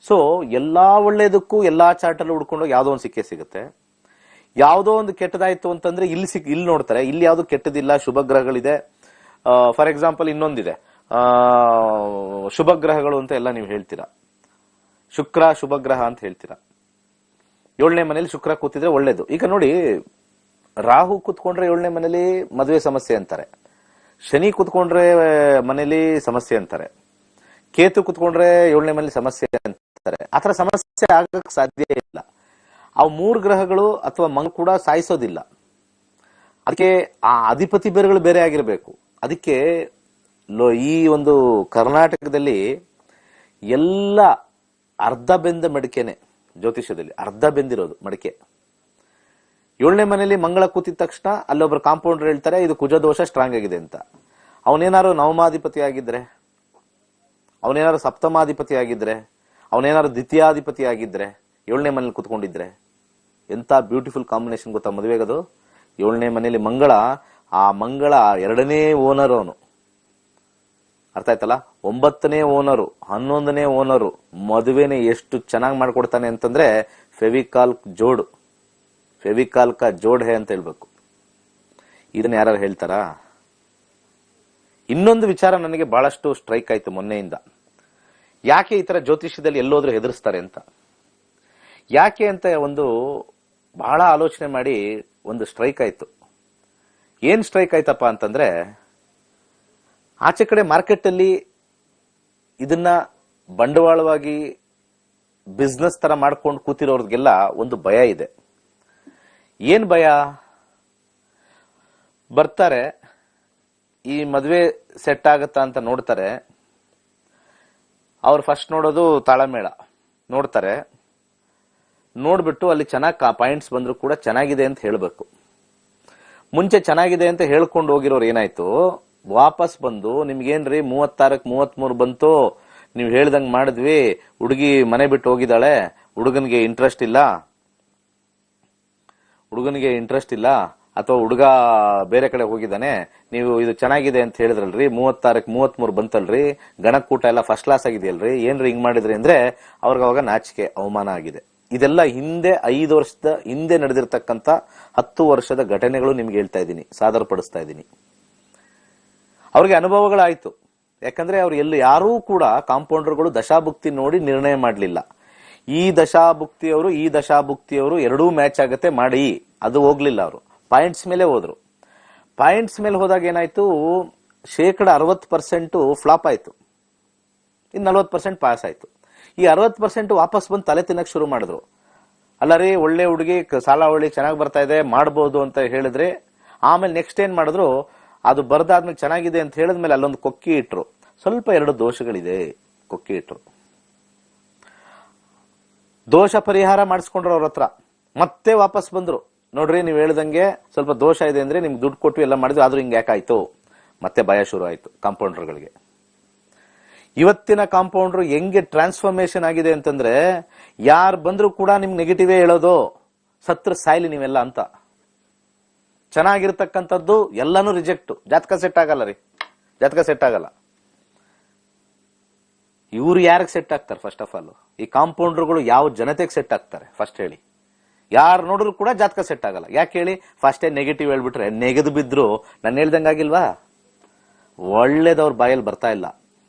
ಸೊ ಎಲ್ಲಾ ಒಳ್ಳೇದಕ್ಕೂ ಎಲ್ಲಾ ಚಾರ್ಟ್ ಅಲ್ಲಿ ಹುಡ್ಕೊಂಡು ಯಾವ್ದೋ ಒಂದು ಸಿಕ್ಕೇ ಸಿಗುತ್ತೆ. ಯಾವ್ದೋ ಒಂದು ಕೆಟ್ಟದಾಯ್ತು ಅಂತಂದ್ರೆ ಇಲ್ಲಿ ನೋಡ್ತಾರೆ, ಇಲ್ಲಿ ಯಾವ್ದು ಕೆಟ್ಟದಿಲ್ಲ, ಶುಭ ಗ್ರಹಗಳಿದೆ. ಫಾರ್ ಎಕ್ಸಾಂಪಲ್ ಇನ್ನೊಂದಿದೆ, ಶುಭ ಗ್ರಹಗಳು ಅಂತ ಎಲ್ಲ ನೀವು ಹೇಳ್ತೀರಾ. ಶುಕ್ರ ಶುಭ ಗ್ರಹ ಅಂತ ಹೇಳ್ತೀರಾ. 7ನೇ ಮನೆಯಲ್ಲಿ ಶುಕ್ರ ಕೂತಿದ್ರೆ ಒಳ್ಳೇದು. ಈಗ ನೋಡಿ, ರಾಹು ಕುತ್ಕೊಂಡ್ರೆ 7ನೇ ಮನೇಲಿ ಮದುವೆ ಸಮಸ್ಯೆ ಅಂತಾರೆ, ಶನಿ ಕುತ್ಕೊಂಡ್ರೆ ಮನೇಲಿ ಸಮಸ್ಯೆ ಅಂತಾರೆ, ಕೇತು ಕುತ್ಕೊಂಡ್ರೆ 7ನೇ ಮನೇಲಿ ಸಮಸ್ಯೆ ಅಂತಾರೆ. ಆತರ ಸಮಸ್ಯೆ ಆಗಕ್ ಸಾಧ್ಯ ಇಲ್ಲ. ಅವು 3 ಗ್ರಹಗಳು ಅಥವಾ ಮಂಗ ಕೂಡ ಸಾಯಿಸೋದಿಲ್ಲ. ಅದಕ್ಕೆ ಆ ಅಧಿಪತಿ ಬೇರೆಗಳು ಬೇರೆ ಆಗಿರ್ಬೇಕು. ಅದಕ್ಕೆ ಈ ಒಂದು ಕರ್ನಾಟಕದಲ್ಲಿ ಎಲ್ಲ ಅರ್ಧ ಬೆಂದ ಮಡಿಕೆನೆ, ಜ್ಯೋತಿಷ್ಯದಲ್ಲಿ ಅರ್ಧ ಬೆಂದಿರೋದು ಮಡಿಕೆ. 7ನೇ ಮನೆಯಲ್ಲಿ ಮಂಗಳ ಕೂತಿದ ತಕ್ಷಣ ಅಲ್ಲೊಬ್ರು ಕಾಂಪೌಂಡರ್ ಹೇಳ್ತಾರೆ ಇದು ಕುಜದೋಷ ಸ್ಟ್ರಾಂಗ್ ಆಗಿದೆ ಅಂತ. ಅವನೇನಾರು ನವಮಾಧಿಪತಿ ಆಗಿದ್ರೆ, ಅವನೇನಾರು ಸಪ್ತಮಾಧಿಪತಿ ಆಗಿದ್ರೆ, ಅವನೇನಾರು ದ್ವಿತೀಯಾಧಿಪತಿ ಆಗಿದ್ರೆ, 7ನೇ ಮನೇಲಿ ಕೂತ್ಕೊಂಡಿದ್ರೆ ಎಂತ ಬ್ಯೂಟಿಫುಲ್ ಕಾಂಬಿನೇಷನ್ ಗೊತ್ತಾ ಮದುವೆಗದು. 7ನೇ ಮನೆಯಲ್ಲಿ ಮಂಗಳ, ಆ ಮಂಗಳ 2ನೇ ಓನರ್ ಅವನು, ಅರ್ಥ ಆಯ್ತಲ್ಲ. 9ನೇ ಓನರು, 11ನೇ ಓನರು. ಮದುವೆನೇ ಎಷ್ಟು ಚೆನ್ನಾಗಿ ಮಾಡ್ಕೊಡ್ತಾನೆ ಅಂತಂದ್ರೆ ಫೆವಿಕಾಲ್ ಜೋಡು, ಫೆವಿಕಾಲ್ ಕಾ ಜೋಡ್ ಹೇ ಅಂತ ಹೇಳ್ಬೇಕು. ಇದನ್ನ ಯಾರು ಹೇಳ್ತಾರಾ? ಇನ್ನೊಂದು ವಿಚಾರ ನನಗೆ ಬಹಳಷ್ಟು ಸ್ಟ್ರೈಕ್ ಆಯ್ತು ಮೊನ್ನೆಯಿಂದ. ಯಾಕೆ ಈ ತರ ಜ್ಯೋತಿಷ್ಯದಲ್ಲಿ ಎಲ್ಲೋದ್ರೂ ಹೆದರ್ಸ್ತಾರೆ ಅಂತ, ಯಾಕೆ ಅಂತ ಒಂದು ಬಹಳ ಆಲೋಚನೆ ಮಾಡಿ ಒಂದು ಸ್ಟ್ರೈಕ್ ಆಯ್ತು. ಏನ್ ಸ್ಟ್ರೈಕ್ ಆಯ್ತಪ್ಪ ಅಂತಂದ್ರೆ, ಆಚೆ ಕಡೆ ಮಾರ್ಕೆಟ್ ಅಲ್ಲಿ ಇದನ್ನ ಬಂಡವಾಳವಾಗಿ ಬಿಸ್ನೆಸ್ ತರ ಮಾಡ್ಕೊಂಡು ಕೂತಿರೋರ್ಗೆಲ್ಲ ಒಂದು ಭಯ ಇದೆ. ಏನ್ ಭಯ? ಬರ್ತಾರೆ, ಈ ಮದ್ವೆ ಸೆಟ್ ಆಗತ್ತಾ ಅಂತ ನೋಡ್ತಾರೆ. ಅವ್ರು ಫಸ್ಟ್ ನೋಡೋದು ತಾಳಮೇಳ ನೋಡ್ತಾರೆ. ನೋಡ್ಬಿಟ್ಟು ಅಲ್ಲಿ ಚೆನ್ನಾಗಿ ಪಾಯಿಂಟ್ಸ್ ಬಂದ್ರು ಕೂಡ ಚೆನ್ನಾಗಿದೆ ಅಂತ ಹೇಳ್ಬೇಕು. ಮುಂಚೆ ಚೆನ್ನಾಗಿದೆ ಅಂತ ಹೇಳ್ಕೊಂಡು ಹೋಗಿರೋರು ಏನಾಯ್ತು, ವಾಪಸ್ ಬಂದು ನಿಮ್ಗೇನ್ರಿ 36ಕ್ಕೆ 33 ಬಂತು, ನೀವ್ ಹೇಳ್ದಂಗ್ ಮಾಡಿದ್ವಿ, ಹುಡುಗಿ ಮನೆ ಬಿಟ್ಟು ಹೋಗಿದ್ದಾಳೆ, ಹುಡುಗನಿಗೆ ಇಂಟ್ರೆಸ್ಟ್ ಇಲ್ಲ ಅಥವಾ ಹುಡುಗ ಬೇರೆ ಕಡೆ ಹೋಗಿದ್ದಾನೆ, ನೀವು ಇದು ಚೆನ್ನಾಗಿದೆ ಅಂತ ಹೇಳಿದ್ರಲ್ರಿ, 36ಕ್ಕೆ 33 ಬಂತಲ್ರಿ, ಗಣಕೂಟ ಎಲ್ಲ ಫಸ್ಟ್ ಕ್ಲಾಸ್ ಆಗಿದೆಯಲ್ರಿ, ಏನ್ರಿ ಹಿಂಗ್ ಮಾಡಿದ್ರಿ ಅಂದ್ರೆ ಅವ್ರಿಗೆ ಅವಾಗ ನಾಚಿಕೆ ಅವಮಾನ ಆಗಿದೆ. ಇದೆಲ್ಲ ಹಿಂದೆ 5 ವರ್ಷದ ಹಿಂದೆ ನಡೆದಿರ್ತಕ್ಕಂಥ 10 ವರ್ಷದ ಘಟನೆಗಳು ನಿಮ್ಗೆ ಹೇಳ್ತಾ ಇದ್ದೀನಿ, ಸಾದರ ಪಡಿಸ್ತಾ ಇದ್ದೀನಿ. ಅವ್ರಿಗೆ ಅನುಭವಗಳಾಯ್ತು. ಯಾಕಂದ್ರೆ ಅವ್ರು ಯಾರೂ ಕೂಡ ಕಾಂಪೌಂಡರ್ಗಳು ದಶಾಭುಕ್ತಿ ನೋಡಿ ನಿರ್ಣಯ ಮಾಡ್ಲಿಲ್ಲ. ಈ ದಶಾಭುಕ್ತಿಯವರು ಎರಡೂ ಮ್ಯಾಚ್ ಆಗತ್ತೆ ಮಾಡಿ, ಅದು ಹೋಗ್ಲಿಲ್ಲ. ಅವರು ಪಾಯಿಂಟ್ಸ್ ಮೇಲೆ ಹೋದ್ರು. ಪಾಯಿಂಟ್ಸ್ ಮೇಲೆ ಹೋದಾಗ ಏನಾಯ್ತು, 60% ಫ್ಲಾಪ್ ಆಯ್ತು, ಇನ್ನು 40% ಪಾಸ್ ಆಯ್ತು. ಈ 60% ವಾಪಸ್ ಬಂದು ತಲೆ ತಿನ್ನಕ್ ಶುರು ಮಾಡಿದ್ರು. ಅಲ್ಲ ರೀ, ಒಳ್ಳೆ ಹುಡುಗಿ, ಸಾಲ ಒಳ್ಳೆ ಚೆನ್ನಾಗಿ ಬರ್ತಾ ಇದೆ, ಮಾಡಬಹುದು ಅಂತ ಹೇಳಿದ್ರೆ, ಆಮೇಲೆ ನೆಕ್ಸ್ಟ್ ಏನ್ ಮಾಡಿದ್ರು, ಅದು ಬರ್ದಾದ್ಮೇಲೆ ಚೆನ್ನಾಗಿದೆ ಅಂತ ಹೇಳಿದ್ಮೇಲೆ ಅಲ್ಲೊಂದು ಕೊಕ್ಕಿ ಇಟ್ರು. ಸ್ವಲ್ಪ 2 ದೋಷಗಳಿದೆ, ಕೊಕ್ಕಿ ಇಟ್ರು. ದೋಷ ಪರಿಹಾರ ಮಾಡಿಸ್ಕೊಂಡ್ರು ಅವ್ರ ಹತ್ರ. ಮತ್ತೆ ವಾಪಸ್ ಬಂದ್ರು, ನೋಡ್ರಿ ನೀವ್ ಹೇಳ್ದಂಗೆ ಸ್ವಲ್ಪ ದೋಷ ಇದೆ ಅಂದ್ರೆ ನಿಮ್ಗೆ ದುಡ್ಡು ಕೊಟ್ಟು ಎಲ್ಲ ಮಾಡಿದ್ವಿ, ಆದ್ರೂ ಹಿಂಗೆ ಯಾಕಾಯ್ತು. ಮತ್ತೆ ಭಯ ಶುರು ಆಯ್ತು ಕಾಂಪೌಂಡರ್ಗಳಿಗೆ. ಇವತ್ತಿನ ಕಾಂಪೌಂಡರ್ ಹೆಂಗೆ ಟ್ರಾನ್ಸ್ಫಾರ್ಮೇಶನ್ ಆಗಿದೆ ಅಂತಂದ್ರೆ, ಯಾರು ಬಂದ್ರು ಕೂಡ ನಿಮ್ಗೆ ನೆಗೆಟಿವೇ ಹೇಳೋದು, ಸತ್ರ ಸಾಯ್ಲಿ ನೀವೆಲ್ಲ ಅಂತ. ಚೆನ್ನಾಗಿರ್ತಕ್ಕಂಥದ್ದು ಎಲ್ಲಾನು ರಿಜೆಕ್ಟ್. ಜಾತಕ ಸೆಟ್ ಆಗಲ್ಲ ರೀ, ಜಾತಕ ಸೆಟ್ ಆಗಲ್ಲ. ಇವ್ರು ಯಾರಿಗೆ ಸೆಟ್ ಆಗ್ತಾರೆ? ಫಸ್ಟ್ ಆಫ್ ಆಲ್ ಈ ಕಾಂಪೌಂಡರ್ಗಳು ಯಾವ ಜನತೆಗೆ ಸೆಟ್ ಆಗ್ತಾರೆ ಫಸ್ಟ್ ಹೇಳಿ. ಯಾರು ನೋಡಿದ್ರು ಕೂಡ ಜಾತಕ ಸೆಟ್ ಆಗಲ್ಲ. ಯಾಕೆ ಹೇಳಿ? ಫಸ್ಟೇ ನೆಗೆಟಿವ್ ಹೇಳ್ಬಿಟ್ರೆ ನೆಗೆದು ಬಿದ್ರು ನಾನು ಹೇಳ್ದಂಗಾಗಿಲ್ವಾ? ಒಳ್ಳೇದವ್ರ ಬಾಯಲ್ಲಿ ಬರ್ತಾ ಇಲ್ಲ.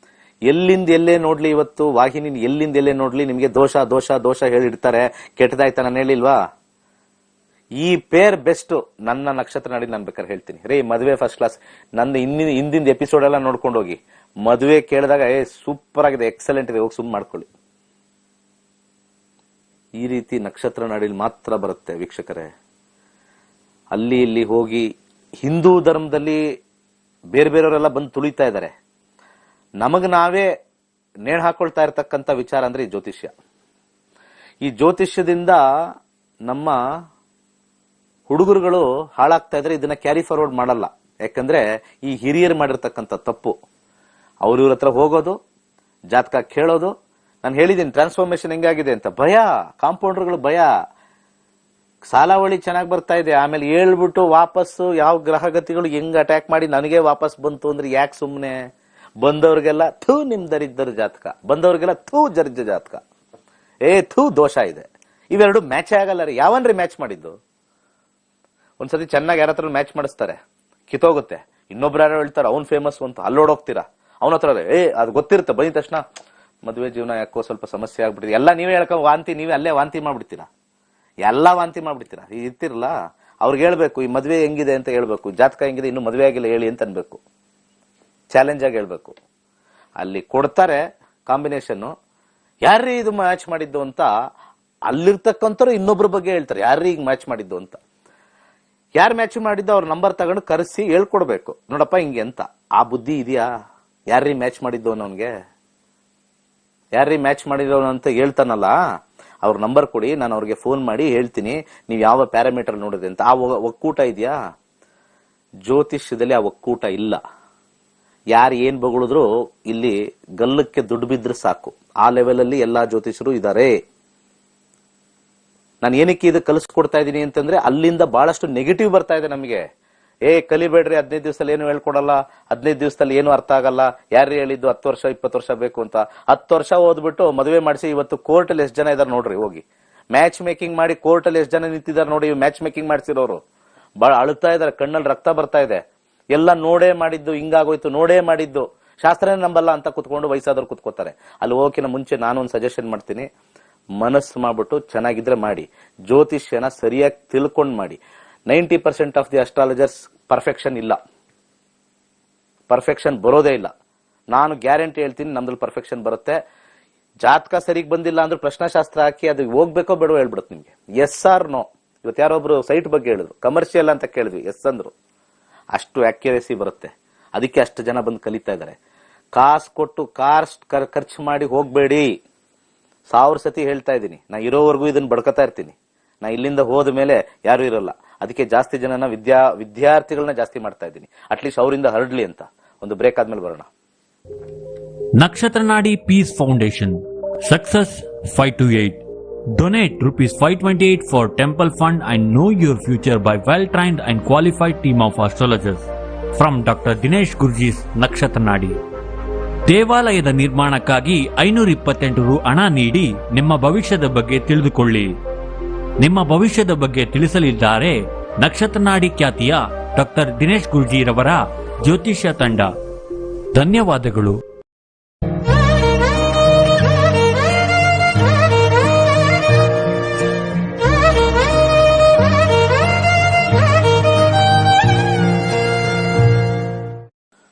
ಎಲ್ಲಿಂದ ಎಲ್ಲೇ ನೋಡ್ಲಿ, ಇವತ್ತು ವಾಹಿನಿ ಎಲ್ಲಿಂದ ಎಲ್ಲೇ ನೋಡ್ಲಿ ನಿಮ್ಗೆ ದೋಷ ದೋಷ ದೋಷ ಹೇಳಿರ್ತಾರೆ. ಕೆಟ್ಟದಾಯ್ತಾ ನಾನು ಹೇಳಿಲ್ವಾ? ಈ ಪೇರ್ ಬೆಸ್ಟ್. ನನ್ನ ನಕ್ಷತ್ರ ನಾಡಿ ನಾನು ಬೇಕಾದ್ರೆ ಹೇಳ್ತೀನಿ ರೀ, ಮದುವೆ ಫಸ್ಟ್ ಕ್ಲಾಸ್. ನನ್ನ ಹಿಂದಿನ ಎಪಿಸೋಡ್ ಎಲ್ಲ ನೋಡ್ಕೊಂಡು ಹೋಗಿ. ಮದುವೆ ಕೇಳಿದಾಗ ಸೂಪರ್ ಆಗಿದೆ, ಎಕ್ಸಲೆಂಟ್ ಇದೆ, ಹೋಗಿ ಸುಮ್ ಮಾಡ್ಕೊಳ್ಳಿ. ಈ ರೀತಿ ನಕ್ಷತ್ರ ನಾಡಿಲಿ ಮಾತ್ರ ಬರುತ್ತೆ ವೀಕ್ಷಕರೇ. ಅಲ್ಲಿ ಇಲ್ಲಿ ಹೋಗಿ ಹಿಂದೂ ಧರ್ಮದಲ್ಲಿ ಬೇರೆ ಬೇರೆಯವರೆಲ್ಲ ಬಂದು ತುಳಿತಾ ಇದ್ದಾರೆ. ನಮಗ್ ನಾವೇ ನೇಣು ಹಾಕೊಳ್ತಾ ಇರ್ತಕ್ಕಂಥ ವಿಚಾರ ಅಂದ್ರೆ ಈ ಜ್ಯೋತಿಷ್ಯ. ಈ ಜ್ಯೋತಿಷ್ಯದಿಂದ ನಮ್ಮ ಹುಡುಗರುಗಳು ಹಾಳಾಗ್ತಾ ಇದ್ರೆ ಇದನ್ನ ಕ್ಯಾರಿ ಫಾರ್ವರ್ಡ್ ಮಾಡಲ್ಲ. ಯಾಕಂದ್ರೆ ಈ ಹಿರಿಯರು ಮಾಡಿರ್ತಕ್ಕಂಥ ತಪ್ಪು. ಅವ್ರ ಹತ್ರ ಹೋಗೋದು, ಜಾತಕ ಕೇಳೋದು. ನಾನು ಹೇಳಿದ್ದೀನಿ ಟ್ರಾನ್ಸ್ಫಾರ್ಮೇಶನ್ ಹೆಂಗಾಗಿದೆ ಅಂತ. ಭಯ, ಕಾಂಪೌಂಡರ್ಗಳು ಭಯ. ಸಾಲಾವಳಿ ಚೆನ್ನಾಗಿ ಬರ್ತಾ ಇದೆ, ಆಮೇಲೆ ಹೇಳ್ಬಿಟ್ಟು ವಾಪಸ್ಸು ಯಾವ ಗ್ರಹಗತಿಗಳು ಹೆಂಗ್ ಅಟ್ಯಾಕ್ ಮಾಡಿ ನನಗೆ ವಾಪಸ್ ಬಂತು ಅಂದ್ರೆ ಯಾಕೆ ಸುಮ್ನೆ? ಬಂದವ್ರಿಗೆಲ್ಲ ಥೂ ನಿಮ್ ದರಿದ್ರ ಜಾತಕ, ಬಂದವ್ರಿಗೆಲ್ಲ ಥೂ ಜರ್ಜ ಜಾತಕ, ಥೂ ದೋಷ ಇದೆ. ಇವೆರಡು ಮ್ಯಾಚ್ ಆಗಲ್ಲ ರೀ. ಯಾವನ್ರಿ ಮ್ಯಾಚ್ ಮಾಡಿದ್ದು? ಒಂದ್ಸತಿ ಚೆನ್ನಾಗಿ ಯಾರ ಹತ್ರ ಮ್ಯಾಚ್ ಮಾಡಿಸ್ತಾರೆ, ಕಿತ್ತೋಗುತ್ತೆ. ಇನ್ನೊಬ್ರು ಯಾರು ಹೇಳ್ತಾರೆ ಅವ್ನ್ ಫೇಮಸ್ ಅಂತ, ಅಲ್ಲೋಡೋಗ್ತೀರಾ. ಅವನ ಹತ್ರ ಅದು ಗೊತ್ತಿರುತ್ತೆ, ಬಂದ ತಕ್ಷಣ ಮದುವೆ ಜೀವನ ಯಾಕೋ ಸ್ವಲ್ಪ ಸಮಸ್ಯೆ ಆಗ್ಬಿಟ್ಟಿದೆ, ಎಲ್ಲ ನೀವೇ ಹೇಳ್ಕೊ ವಾಂತಿ, ನೀವೇ ಅಲ್ಲೇ ವಾಂತಿ ಮಾಡ್ಬಿಡ್ತೀರಾ, ಎಲ್ಲಾ ವಾಂತಿ ಮಾಡ್ಬಿಡ್ತೀರಾ. ಇರ್ತಿರಲ್ಲ ಅವ್ರಿಗೆ ಹೇಳ್ಬೇಕು ಈ ಮದ್ವೆ ಹೆಂಗಿದೆ ಅಂತ ಹೇಳ್ಬೇಕು, ಜಾತಕ ಹೆಂಗಿದೆ ಇನ್ನು ಮದ್ವೆ ಆಗಿಲ್ಲ ಹೇಳಿ ಅಂತ ಅನ್ಬೇಕು, ಚಾಲೆಂಜ್ ಆಗಿ ಹೇಳ್ಬೇಕು. ಅಲ್ಲಿ ಕೊಡ್ತಾರೆ ಕಾಂಬಿನೇಷನ್, ಯಾರ್ರೀ ಇದು ಮ್ಯಾಚ್ ಮಾಡಿದ್ದು ಅಂತ ಅಲ್ಲಿರ್ತಕ್ಕಂಥವ್ರು ಇನ್ನೊಬ್ರ ಬಗ್ಗೆ ಹೇಳ್ತಾರೆ, ಯಾರ್ರೀ ಈಗ ಮ್ಯಾಚ್ ಮಾಡಿದ್ದು ಅಂತ. ಯಾರು ಮ್ಯಾಚ್ ಮಾಡಿದ್ದು ಅವ್ರ ನಂಬರ್ ತಗೊಂಡು ಕರೆಸಿ ಹೇಳ್ಕೊಡ್ಬೇಕು, ನೋಡಪ್ಪ ಹಿಂಗೆ ಅಂತ. ಆ ಬುದ್ಧಿ ಇದೆಯಾ? ಯಾರ್ರೀ ಮ್ಯಾಚ್ ಮಾಡಿದ್ದು ಅನ್ನೋನ್ಗೆ, ಯಾರ್ರೀ ಮ್ಯಾಚ್ ಮಾಡಿರೋನು ಅಂತ ಹೇಳ್ತಾನಲ್ಲ, ಅವ್ರ ನಂಬರ್ ಕೊಡಿ, ನಾನು ಅವ್ರಿಗೆ ಫೋನ್ ಮಾಡಿ ಹೇಳ್ತೀನಿ ನೀವು ಯಾವ ಪ್ಯಾರಾಮೀಟರ್ ನೋಡಿದೆ ಅಂತ. ಆ ಒಕ್ಕೂಟ ಇದೆಯಾ? ಜ್ಯೋತಿಷ್ಯದಲ್ಲಿ ಆ ಒಕ್ಕೂಟ ಇಲ್ಲ. ಯಾರು ಏನ್ ಬಗಳಿದ್ರು ಇಲ್ಲಿ ಗಲ್ಲಕ್ಕೆ ದುಡ್ಡು ಬಿದ್ರೆ ಸಾಕು, ಆ ಲೆವೆಲ್ ಅಲ್ಲಿ ಎಲ್ಲಾ ಜ್ಯೋತಿಷರು ಇದ್ದಾರೆ. ನಾನು ಏನಕ್ಕೆ ಇದು ಕಲಿಸ್ಕೊಡ್ತಾ ಇದ್ದೀನಿ ಅಂತಂದ್ರೆ ಅಲ್ಲಿಂದ ಬಹಳಷ್ಟು ನೆಗೆಟಿವ್ ಬರ್ತಾ ಇದೆ ನಮಗೆ. ಕಲಿಬೇಡ್ರಿ, 15 ದಿವಸದಲ್ಲಿ ಏನು ಹೇಳ್ಕೊಡಲ್ಲ, 15 ದಿವಸದಲ್ಲಿ ಏನು ಅರ್ಥ ಆಗಲ್ಲ, ಯಾರು ಹೇಳಿದ್ದು 10 ವರ್ಷ 20 ವರ್ಷ ಬೇಕು ಅಂತ. 10 ವರ್ಷ ಓದ್ಬಿಟ್ಟು ಮದುವೆ ಮಾಡಿಸಿ ಇವತ್ತು ಕೋರ್ಟ್ ಅಲ್ಲಿ ಎಷ್ಟು ಜನ ಇದಾರೆ ನೋಡ್ರಿ, ಹೋಗಿ ಮ್ಯಾಚ್ ಮೇಕಿಂಗ್ ಮಾಡಿ ಕೋರ್ಟ್ ಅಲ್ಲಿ ಎಷ್ಟು ಜನ ನಿಂತಿದ್ದಾರೆ ನೋಡಿ. ಮ್ಯಾಚ್ ಮೇಕಿಂಗ್ ಮಾಡ್ಸಿರೋರು ಬಹಳ ಅಳುತ್ತಾ ಇದಾರೆ, ಕಣ್ಣಲ್ಲಿ ರಕ್ತ ಬರ್ತಾ ಇದೆ. ಎಲ್ಲ ನೋಡೇ ಮಾಡಿದ್ದು, ಹಿಂಗಾಗೋಯ್ತು ನೋಡೇ ಮಾಡಿದ್ದು, ಶಾಸ್ತ್ರನೇ ನಂಬಲ್ಲ ಅಂತ ಕುತ್ಕೊಂಡು ವಯಸ್ಸಾದವ್ರು ಕುತ್ಕೋತಾರೆ. ಅಲ್ಲಿ ಹೋಗಿನ ಮುಂಚೆ ನಾನು ಒಂದು ಸಜೆಷನ್ ಮಾಡ್ತೀನಿ, ಮನಸ್ಸು ಮಾಡ್ಬಿಟ್ಟು ಚೆನ್ನಾಗಿದ್ರೆ ಮಾಡಿ, ಜ್ಯೋತಿಷ್ಯನ ಸರಿಯಾಗಿ ತಿಳ್ಕೊಂಡ್ ಮಾಡಿ. 90% ಆಫ್ ದಿ ಅಸ್ಟ್ರಾಲಜರ್ಸ್ ಪರ್ಫೆಕ್ಷನ್ ಇಲ್ಲ, ಪರ್ಫೆಕ್ಷನ್ ಬರೋದೇ ಇಲ್ಲ. ನಾನು ಗ್ಯಾರಂಟಿ ಹೇಳ್ತೀನಿ ನಮ್ದ್ರಲ್ಲಿ ಪರ್ಫೆಕ್ಷನ್ ಬರುತ್ತೆ. ಜಾತಕ ಸರಿಗ್ ಬಂದಿಲ್ಲ ಅಂದ್ರೆ ಪ್ರಶ್ನಾಶಾಸ್ತ್ರ ಹಾಕಿ ಅದು ಹೋಗ್ಬೇಕೋ ಬೇಡವೋ ಹೇಳ್ಬಿಡುತ್ತೆ ನಿಮ್ಗೆ, ಎಸ್ ಆರ್ ನೋ. ಇವತ್ತು ಯಾರೊಬ್ರು ಸೈಟ್ ಬಗ್ಗೆ ಹೇಳಿದ್ರು, ಕಮರ್ಷಿಯಲ್ ಅಂತ ಕೇಳಿದ್ವಿ, ಎಸ್ ಅಂದ್ರು. ಅಷ್ಟು ಅಕ್ಯುರೇಸಿ ಬರುತ್ತೆ, ಅದಕ್ಕೆ ಅಷ್ಟು ಜನ ಬಂದು ಕಲಿತಾ ಇದಾರೆ. ಕಾಸು ಕೊಟ್ಟು ಖರ್ಚು ಮಾಡಿ ಹೋಗ್ಬೇಡಿ. 1000 ಸತಿ ಹೇಳ್ತಾ ಇದ್ದೀನಿ, ನಾ ಇರೋವರೆಗೂ ಇದನ್ನ ಬಡ್ಕತಾ ಇರ್ತೀನಿ. ನಾ ಇಲ್ಲಿಂದ ಹೋದ ಮೇಲೆ ಯಾರು ಇರಲ್ಲ, ಅದಕ್ಕೆ ಜಾಸ್ತಿ ಜನನ ವಿದ್ಯಾರ್ಥಿಗಳನ್ನ ಜಾಸ್ತಿ ಮಾಡ್ತಾ ಇದ್ದೀನಿ, ಅಟ್ಲೀಸ್ಟ್ ಅವರಿಂದ ಹರಡ್ಲಿ ಅಂತ. ಒಂದು ಬ್ರೇಕ್ ಆದ್ಮೇಲೆ ಬರೋಣ. Nakshatra Nadi peace foundation success 528. Donate rupees 528 for temple fund and know your future by well-trained and qualified team of astrologers from Dr. Dinesh Gurjee's ನಕ್ಷತ್ರ ನಾಡಿ. ದೇವಾಲಯದ ನಿರ್ಮಾಣಕ್ಕಾಗಿ 528 ರು ಹಣ ನೀಡಿ ನಿಮ್ಮ ಭವಿಷ್ಯದ ಬಗ್ಗೆ ತಿಳಿದುಕೊಳ್ಳಿ. ನಿಮ್ಮ ಭವಿಷ್ಯದ ಬಗ್ಗೆ ತಿಳಿಸಲಿದ್ದಾರೆ ನಕ್ಷತ್ರ ನಾಡಿ ಖ್ಯಾತಿಯ ಡಾಕ್ಟರ್ ದಿನೇಶ್ ಗುರ್ಜೀರವರ ಜ್ಯೋತಿಷ್ಯ ತಂಡ. ಧನ್ಯವಾದಗಳು.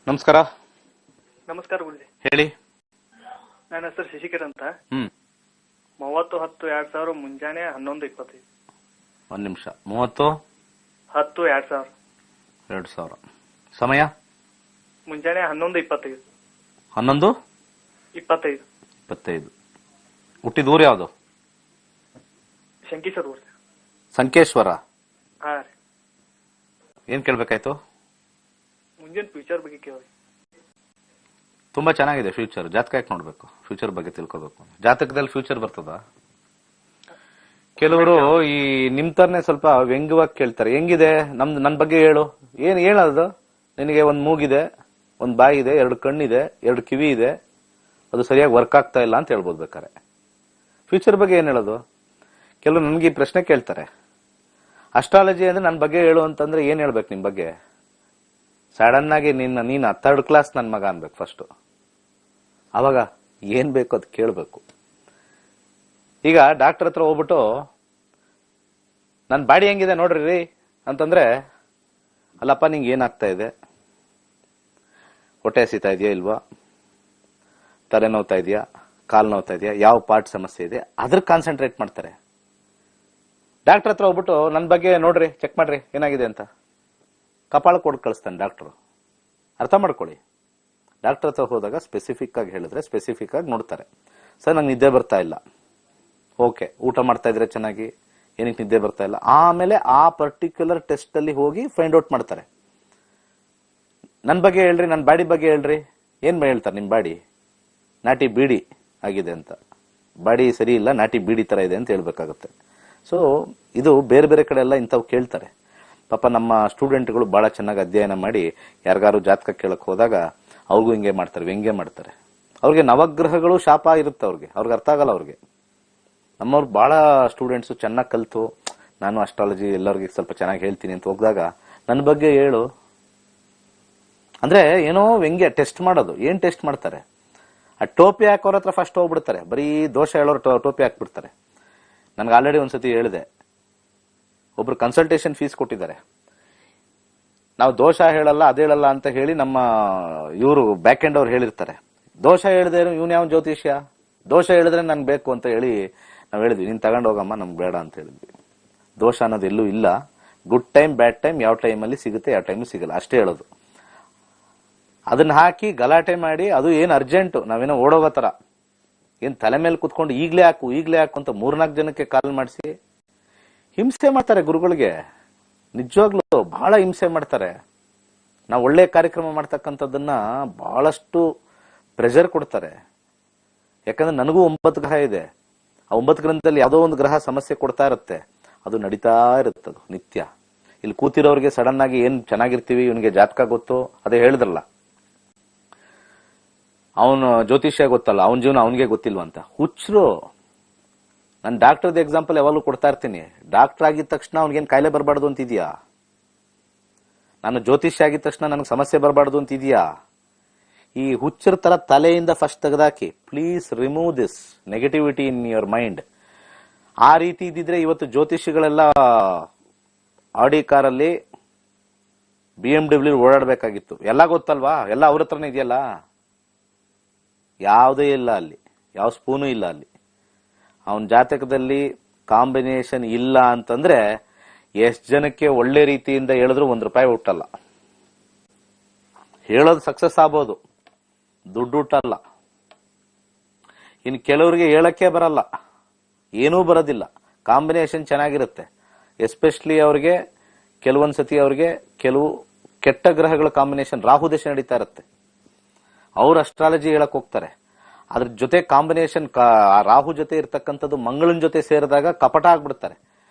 ನಮಸ್ಕಾರ. ನಮಸ್ಕಾರ ಗುರುಜಿ. ಹೇಳಿ. ನನ್ನ ಹೆಸರು ಶಶಿಕರ್ ಅಂತ. 30/10/2000 ಮುಂಜಾನೆ 11:25. ಒಂದ್ ನಿಮಿಷ. 30/10/2000 ಸಮಯ ಮುಂಜಾನೆ 11:25. 11:25. ಹುಟ್ಟಿದ ಊರು ಯಾವ್ದು? ಶಂಕೇಶ್ವರ ಊರು. ಸಂಕೇಶ್ವರ. ಹಾ ರೀ. ಏನ್ ಕೇಳ್ಬೇಕಾಯ್ತು? ಮುಂಜಾನೆ ಫ್ಯೂಚರ್ ಬಗ್ಗೆ ಕೇಳಿ. ತುಂಬಾ ಚೆನ್ನಾಗಿದೆ ಫ್ಯೂಚರ್. ಜಾತಕ ಯಾಕೆ ನೋಡ್ಬೇಕು? ಫ್ಯೂಚರ್ ಬಗ್ಗೆ ತಿಳ್ಕೋಬೇಕು. ಜಾತಕದಲ್ಲಿ ಫ್ಯೂಚರ್ ಬರ್ತದ? ಕೆಲವರು ಈ ನಿಮ್ ತರನೇ ಸ್ವಲ್ಪ ವ್ಯಂಗ್ಯವಾಗಿ ಕೇಳ್ತಾರೆ. ಹೆಂಗಿದೆ ನನ್ ಬಗ್ಗೆ ಹೇಳು. ಏನ್ ಹೇಳೋದು? ನಿನಗೆ ಒಂದ್ ಮೂಗಿದೆ, ಒಂದ್ ಬಾಯಿ ಇದೆ, 2 ಕಣ್ಣಿದೆ, 2 ಕಿವಿ ಇದೆ, ಅದು ಸರಿಯಾಗಿ ವರ್ಕ್ ಆಗ್ತಾ ಇಲ್ಲ ಅಂತ ಹೇಳ್ಬೋದು ಬೇಕಾರೆ. ಫ್ಯೂಚರ್ ಬಗ್ಗೆ ಏನ್ ಹೇಳೋದು? ಕೆಲವರು ನನ್ಗೆ ಈ ಪ್ರಶ್ನೆ ಕೇಳ್ತಾರೆ. ಅಸ್ಟ್ರಾಲಜಿ ಅಂದ್ರೆ ನನ್ ಬಗ್ಗೆ ಹೇಳು ಅಂತಂದ್ರೆ ಏನ್ ಹೇಳ್ಬೇಕು ನಿಮ್ ಬಗ್ಗೆ? ಸಡನ್ ಆಗಿ ನೀನ್ 3rd ಕ್ಲಾಸ್ ನನ್ ಮಗ ಅನ್ಬೇಕು ಫಸ್ಟ್. ಅವಾಗ ಏನ್ ಬೇಕು ಅದು ಕೇಳ್ಬೇಕು. ಈಗ ಡಾಕ್ಟರ್ ಹತ್ರ ಹೋಗ್ಬಿಟ್ಟು ನನ್ ಬಾಡಿ ಹೆಂಗಿದೆ ನೋಡ್ರಿ ಅಂತಂದ್ರೆ, ಅಲ್ಲಪ್ಪ ನಿಂಗೆ ಏನಾಗ್ತಾ ಇದೆ, ಹೊಟ್ಟೆ ಹಸಿತಾ ಇದೆಯಾ ಇಲ್ವಾ, ತಲೆ ನೋವ್ತಾ ಇದೆಯಾ, ಕಾಲ್ ನೋವ್ತಾ ಇದೆಯಾ, ಯಾವ ಪಾರ್ಟ್ ಸಮಸ್ಯೆ ಇದೆ, ಅದ್ರ ಕಾನ್ಸಂಟ್ರೇಟ್ ಮಾಡ್ತಾರೆ. ಡಾಕ್ಟರ್ ಹತ್ರ ಹೋಗ್ಬಿಟ್ಟು ನನ್ ಬಗ್ಗೆ ನೋಡ್ರಿ, ಚೆಕ್ ಮಾಡ್ರಿ ಏನಾಗಿದೆ ಅಂತ ಕಪಾಳ ಕೊಡ್ ಕಳಿಸ್ತಾನೆ ಡಾಕ್ಟರ್. ಅರ್ಥ ಮಾಡ್ಕೊಳ್ಳಿ. ಡಾಕ್ಟರ್ ಹತ್ರ ಹೋದಾಗ ಸ್ಪೆಸಿಫಿಕ್ ಆಗಿ ಹೇಳಿದ್ರೆ ಸ್ಪೆಸಿಫಿಕ್ ಆಗಿ ನೋಡ್ತಾರೆ. ಸರ್ ನಂಗೆ ನಿದ್ದೆ ಬರ್ತಾ ಇಲ್ಲ. ಓಕೆ, ಊಟ ಮಾಡ್ತಾ ಇದ್ರೆ ಚೆನ್ನಾಗಿ, ಏನಕ್ಕೆ ನಿದ್ದೆ ಬರ್ತಾ ಇಲ್ಲ? ಆಮೇಲೆ ಆ ಪರ್ಟಿಕ್ಯುಲರ್ ಟೆಸ್ಟ್ ಅಲ್ಲಿ ಹೋಗಿ ಫೈಂಡ್ ಔಟ್ ಮಾಡ್ತಾರೆ. ನನ್ ಬಗ್ಗೆ ಹೇಳ್ರಿ, ನನ್ ಬಾಡಿ ಬಗ್ಗೆ ಹೇಳ್ರಿ. ಏನ್ ಹೇಳ್ತಾರೆ? ನಿಮ್ ಬಾಡಿ ನಾಟಿ ಬೀಡಿ ಆಗಿದೆ ಅಂತ. ಬಾಡಿ ಸರಿ ಇಲ್ಲ, ನಾಟಿ ಬೀಡಿ ತರ ಇದೆ ಅಂತ ಹೇಳ್ಬೇಕಾಗುತ್ತೆ. ಸೊ ಇದು ಬೇರೆ ಬೇರೆ ಕಡೆ ಎಲ್ಲ ಇಂಥವು ಕೇಳ್ತಾರೆ. ಪಾಪ ನಮ್ಮ ಸ್ಟೂಡೆಂಟ್ಗಳು ಬಹಳ ಚೆನ್ನಾಗಿ ಅಧ್ಯಯನ ಮಾಡಿ ಯಾರಿಗಾರು ಜಾತಕ ಕೇಳಕ್ ಹೋದಾಗ ಅವ್ರಿಗೂ ಹಿಂಗೆ ಮಾಡ್ತಾರೆ, ವ್ಯಂಗ್ಯ ಮಾಡ್ತಾರೆ. ಅವ್ರಿಗೆ ನವಗ್ರಹಗಳು ಶಾಪ ಇರುತ್ತೆ, ಅವ್ರಿಗೆ ಅರ್ಥ ಆಗಲ್ಲ. ಅವ್ರಿಗೆ ನಮ್ಮವ್ರು ಬಹಳ ಸ್ಟೂಡೆಂಟ್ಸ್ ಚೆನ್ನಾಗಿ ಕಲ್ತು ನಾನು ಅಸ್ಟ್ರಾಲಜಿ ಎಲ್ಲರಿಗೆ ಸ್ವಲ್ಪ ಚೆನ್ನಾಗಿ ಹೇಳ್ತೀನಿ ಅಂತ ಹೋಗಿದಾಗ ನನ್ನ ಬಗ್ಗೆ ಹೇಳು ಅಂದ್ರೆ ಏನೋ ವ್ಯಂಗ್ಯ ಟೆಸ್ಟ್ ಮಾಡೋದು. ಏನ್ ಟೆಸ್ಟ್ ಮಾಡ್ತಾರೆ? ಆ ಟೋಪಿ ಹಾಕೋರ ಹತ್ರ ಫಸ್ಟ್ ಹೋಗ್ಬಿಡ್ತಾರೆ, ಬರೀ ದೋಷ ಹೇಳೋರು ಟೋಪಿ ಹಾಕ್ಬಿಡ್ತಾರೆ. ನನ್ಗೆ ಆಲ್ರೆಡಿ ಒಂದ್ಸತಿ ಹೇಳಿದೆ, ಒಬ್ರು ಕನ್ಸಲ್ಟೇಷನ್ ಫೀಸ್ ಕೊಟ್ಟಿದ್ದಾರೆ. ನಾವು ದೋಷ ಹೇಳಲ್ಲ ಅದ್ ಹೇಳಲ್ಲ ಅಂತ ಹೇಳಿ ನಮ್ಮ ಇವರು ಬ್ಯಾಕ್ ಎಂಡ್ ಅವ್ರು ಹೇಳಿರ್ತಾರೆ. ದೋಷ ಹೇಳಿದ್ರೆ ಇವನ್ ಯಾವ ಜ್ಯೋತಿಷ್ಯ, ದೋಷ ಹೇಳಿದ್ರೆ ನನ್ ಬೇಕು ಅಂತ ಹೇಳಿ ನಾವ್ ಹೇಳಿದ್ವಿ, ನೀನ್ ತಗೊಂಡ್ ಹೋಗಮ್ಮ ನಮ್ಗೆ ಬೇಡ ಅಂತ ಹೇಳಿದ್ವಿ. ದೋಷ ಅನ್ನೋದು ಎಲ್ಲೂ ಇಲ್ಲ. ಗುಡ್ ಟೈಮ್ ಬ್ಯಾಡ್ ಟೈಮ್ ಯಾವ ಟೈಮಲ್ಲಿ ಸಿಗುತ್ತೆ ಯಾವ ಟೈಮ್ ಸಿಗಲ್ಲ ಅಷ್ಟೇ ಹೇಳೋದು. ಅದನ್ನ ಹಾಕಿ ಗಲಾಟೆ ಮಾಡಿ ಅದು ಏನ್ ಅರ್ಜೆಂಟ್, ನಾವೇನೋ ಓಡೋಗೋ ತರ ಏನ್ ತಲೆ ಮೇಲೆ ಕುತ್ಕೊಂಡು ಈಗ್ಲೇ ಹಾಕು ಅಂತ 3-4 ಜನಕ್ಕೆ ಕಾಲ್ ಮಾಡಿಸಿ ಹಿಂಸೆ ಮಾಡ್ತಾರೆ ಗುರುಗಳಿಗೆ. ನಿಜವಾಗ್ಲೂ ಬಹಳ ಹಿಂಸೆ ಮಾಡ್ತಾರೆ. ನಾವು ಒಳ್ಳೆ ಕಾರ್ಯಕ್ರಮ ಮಾಡ್ತಕ್ಕಂಥದ್ದನ್ನ ಬಹಳಷ್ಟು ಪ್ರೆಷರ್ ಕೊಡ್ತಾರೆ. ಯಾಕಂದ್ರೆ ನನಗೂ 9 ಗ್ರಹ ಇದೆ. ಆ 9 ಗ್ರಹದಲ್ಲಿ ಯಾವುದೋ ಒಂದು ಗ್ರಹ ಸಮಸ್ಯೆ ಕೊಡ್ತಾ ಇರುತ್ತೆ. ಅದು ನಡೀತಾ ಇರುತ್ತದು ನಿತ್ಯ. ಇಲ್ಲಿ ಕೂತಿರೋರಿಗೆ ಸಡನ್ ಆಗಿ ಏನ್ ಚೆನ್ನಾಗಿರ್ತೀವಿ, ಇವನಿಗೆ ಜಾತಕ ಗೊತ್ತು, ಅದೇ ಹೇಳಿದ್ರಲ್ಲ, ಅವನು ಜ್ಯೋತಿಷ್ಯ ಗೊತ್ತಲ್ಲ, ಅವನ ಜೀವನ ಅವನಿಗೆ ಗೊತ್ತಿಲ್ವಂತ ಹುಚ್ಚರು. ನಾನು ಡಾಕ್ಟರ್ದ ಎಕ್ಸಾಂಪಲ್ ಯಾವಾಗಲೂ ಕೊಡ್ತಾ ಇರ್ತೀನಿ. ಡಾಕ್ಟರ್ ಆಗಿದ ತಕ್ಷಣ ಅವ್ನಿಗೇನ್ ಕಾಯಿಲೆ ಬರಬಾರ್ದು ಅಂತಿದ್ಯಾ? ನಾನು ಜ್ಯೋತಿಷ್ಯ ಆಗಿದ ತಕ್ಷಣ ನನಗೆ ಸಮಸ್ಯೆ ಬರಬಾರ್ದು ಅಂತಿದ್ಯಾ? ಈ ಹುಚ್ಚರ ತರ ತಲೆಯಿಂದ ಫಸ್ಟ್ ತೆಗೆದಾಕಿ. Please remove this negativity in your mind. ಆ ರೀತಿ ಇದ್ದಿದ್ರೆ ಇವತ್ತು ಜ್ಯೋತಿಷಿಗಳೆಲ್ಲ ಆಡಿ ಕಾರಲ್ಲಿ BMW ಓಡಾಡ್ಬೇಕಾಗಿತ್ತು. ಎಲ್ಲ ಗೊತ್ತಲ್ವಾ, ಎಲ್ಲ ಅವ್ರ ಹತ್ರನೇ ಇದೆಯಲ್ಲ. ಯಾವುದೇ ಇಲ್ಲ ಅಲ್ಲಿ, ಯಾವ ಸ್ಪೂನು ಇಲ್ಲ ಅಲ್ಲಿ. ಅವನ ಜಾತಕದಲ್ಲಿ ಕಾಂಬಿನೇಷನ್ ಇಲ್ಲ ಅಂತಂದ್ರೆ ಎಷ್ಟ್ ಜನಕ್ಕೆ ಒಳ್ಳೆ ರೀತಿಯಿಂದ ಹೇಳಿದ್ರು ₹1 ಹುಟ್ಟಲ್ಲ. ಹೇಳೋದು ಸಕ್ಸಸ್ ಆಗ್ಬೋದು, ದುಡ್ಡು ಹುಟ್ಟಲ್ಲ. ಇನ್ನು ಕೆಲವರಿಗೆ ಹೇಳಕ್ಕೆ ಬರಲ್ಲ, ಏನೂ ಬರೋದಿಲ್ಲ. ಕಾಂಬಿನೇಷನ್ ಚೆನ್ನಾಗಿರುತ್ತೆ. ಎಸ್ಪೆಷಲಿ ಅವ್ರಿಗೆ ಕೆಲವೊಂದ್ಸತಿ ಅವ್ರಿಗೆ ಕೆಲವು ಕೆಟ್ಟ ಗ್ರಹಗಳ ಕಾಂಬಿನೇಷನ್, ರಾಹು ದಶೆ ನಡೀತಾ ಇರುತ್ತೆ, ಅವ್ರು ಅಸ್ಟ್ರಾಲಜಿ ಹೇಳಕ್ ಹೋಗ್ತಾರೆ. ಅದ್ರ ಜೊತೆ ಕಾಂಬಿನೇಷನ್ ರಾಹು ಜೊತೆ ಇರ್ತಕ್ಕಂಥದ್ದು ಮಂಗಳನ್ ಜೊತೆ ಸೇರಿದಾಗ ಕಪಟ ಆಗ್ಬಿಡ್ತಾರೆ.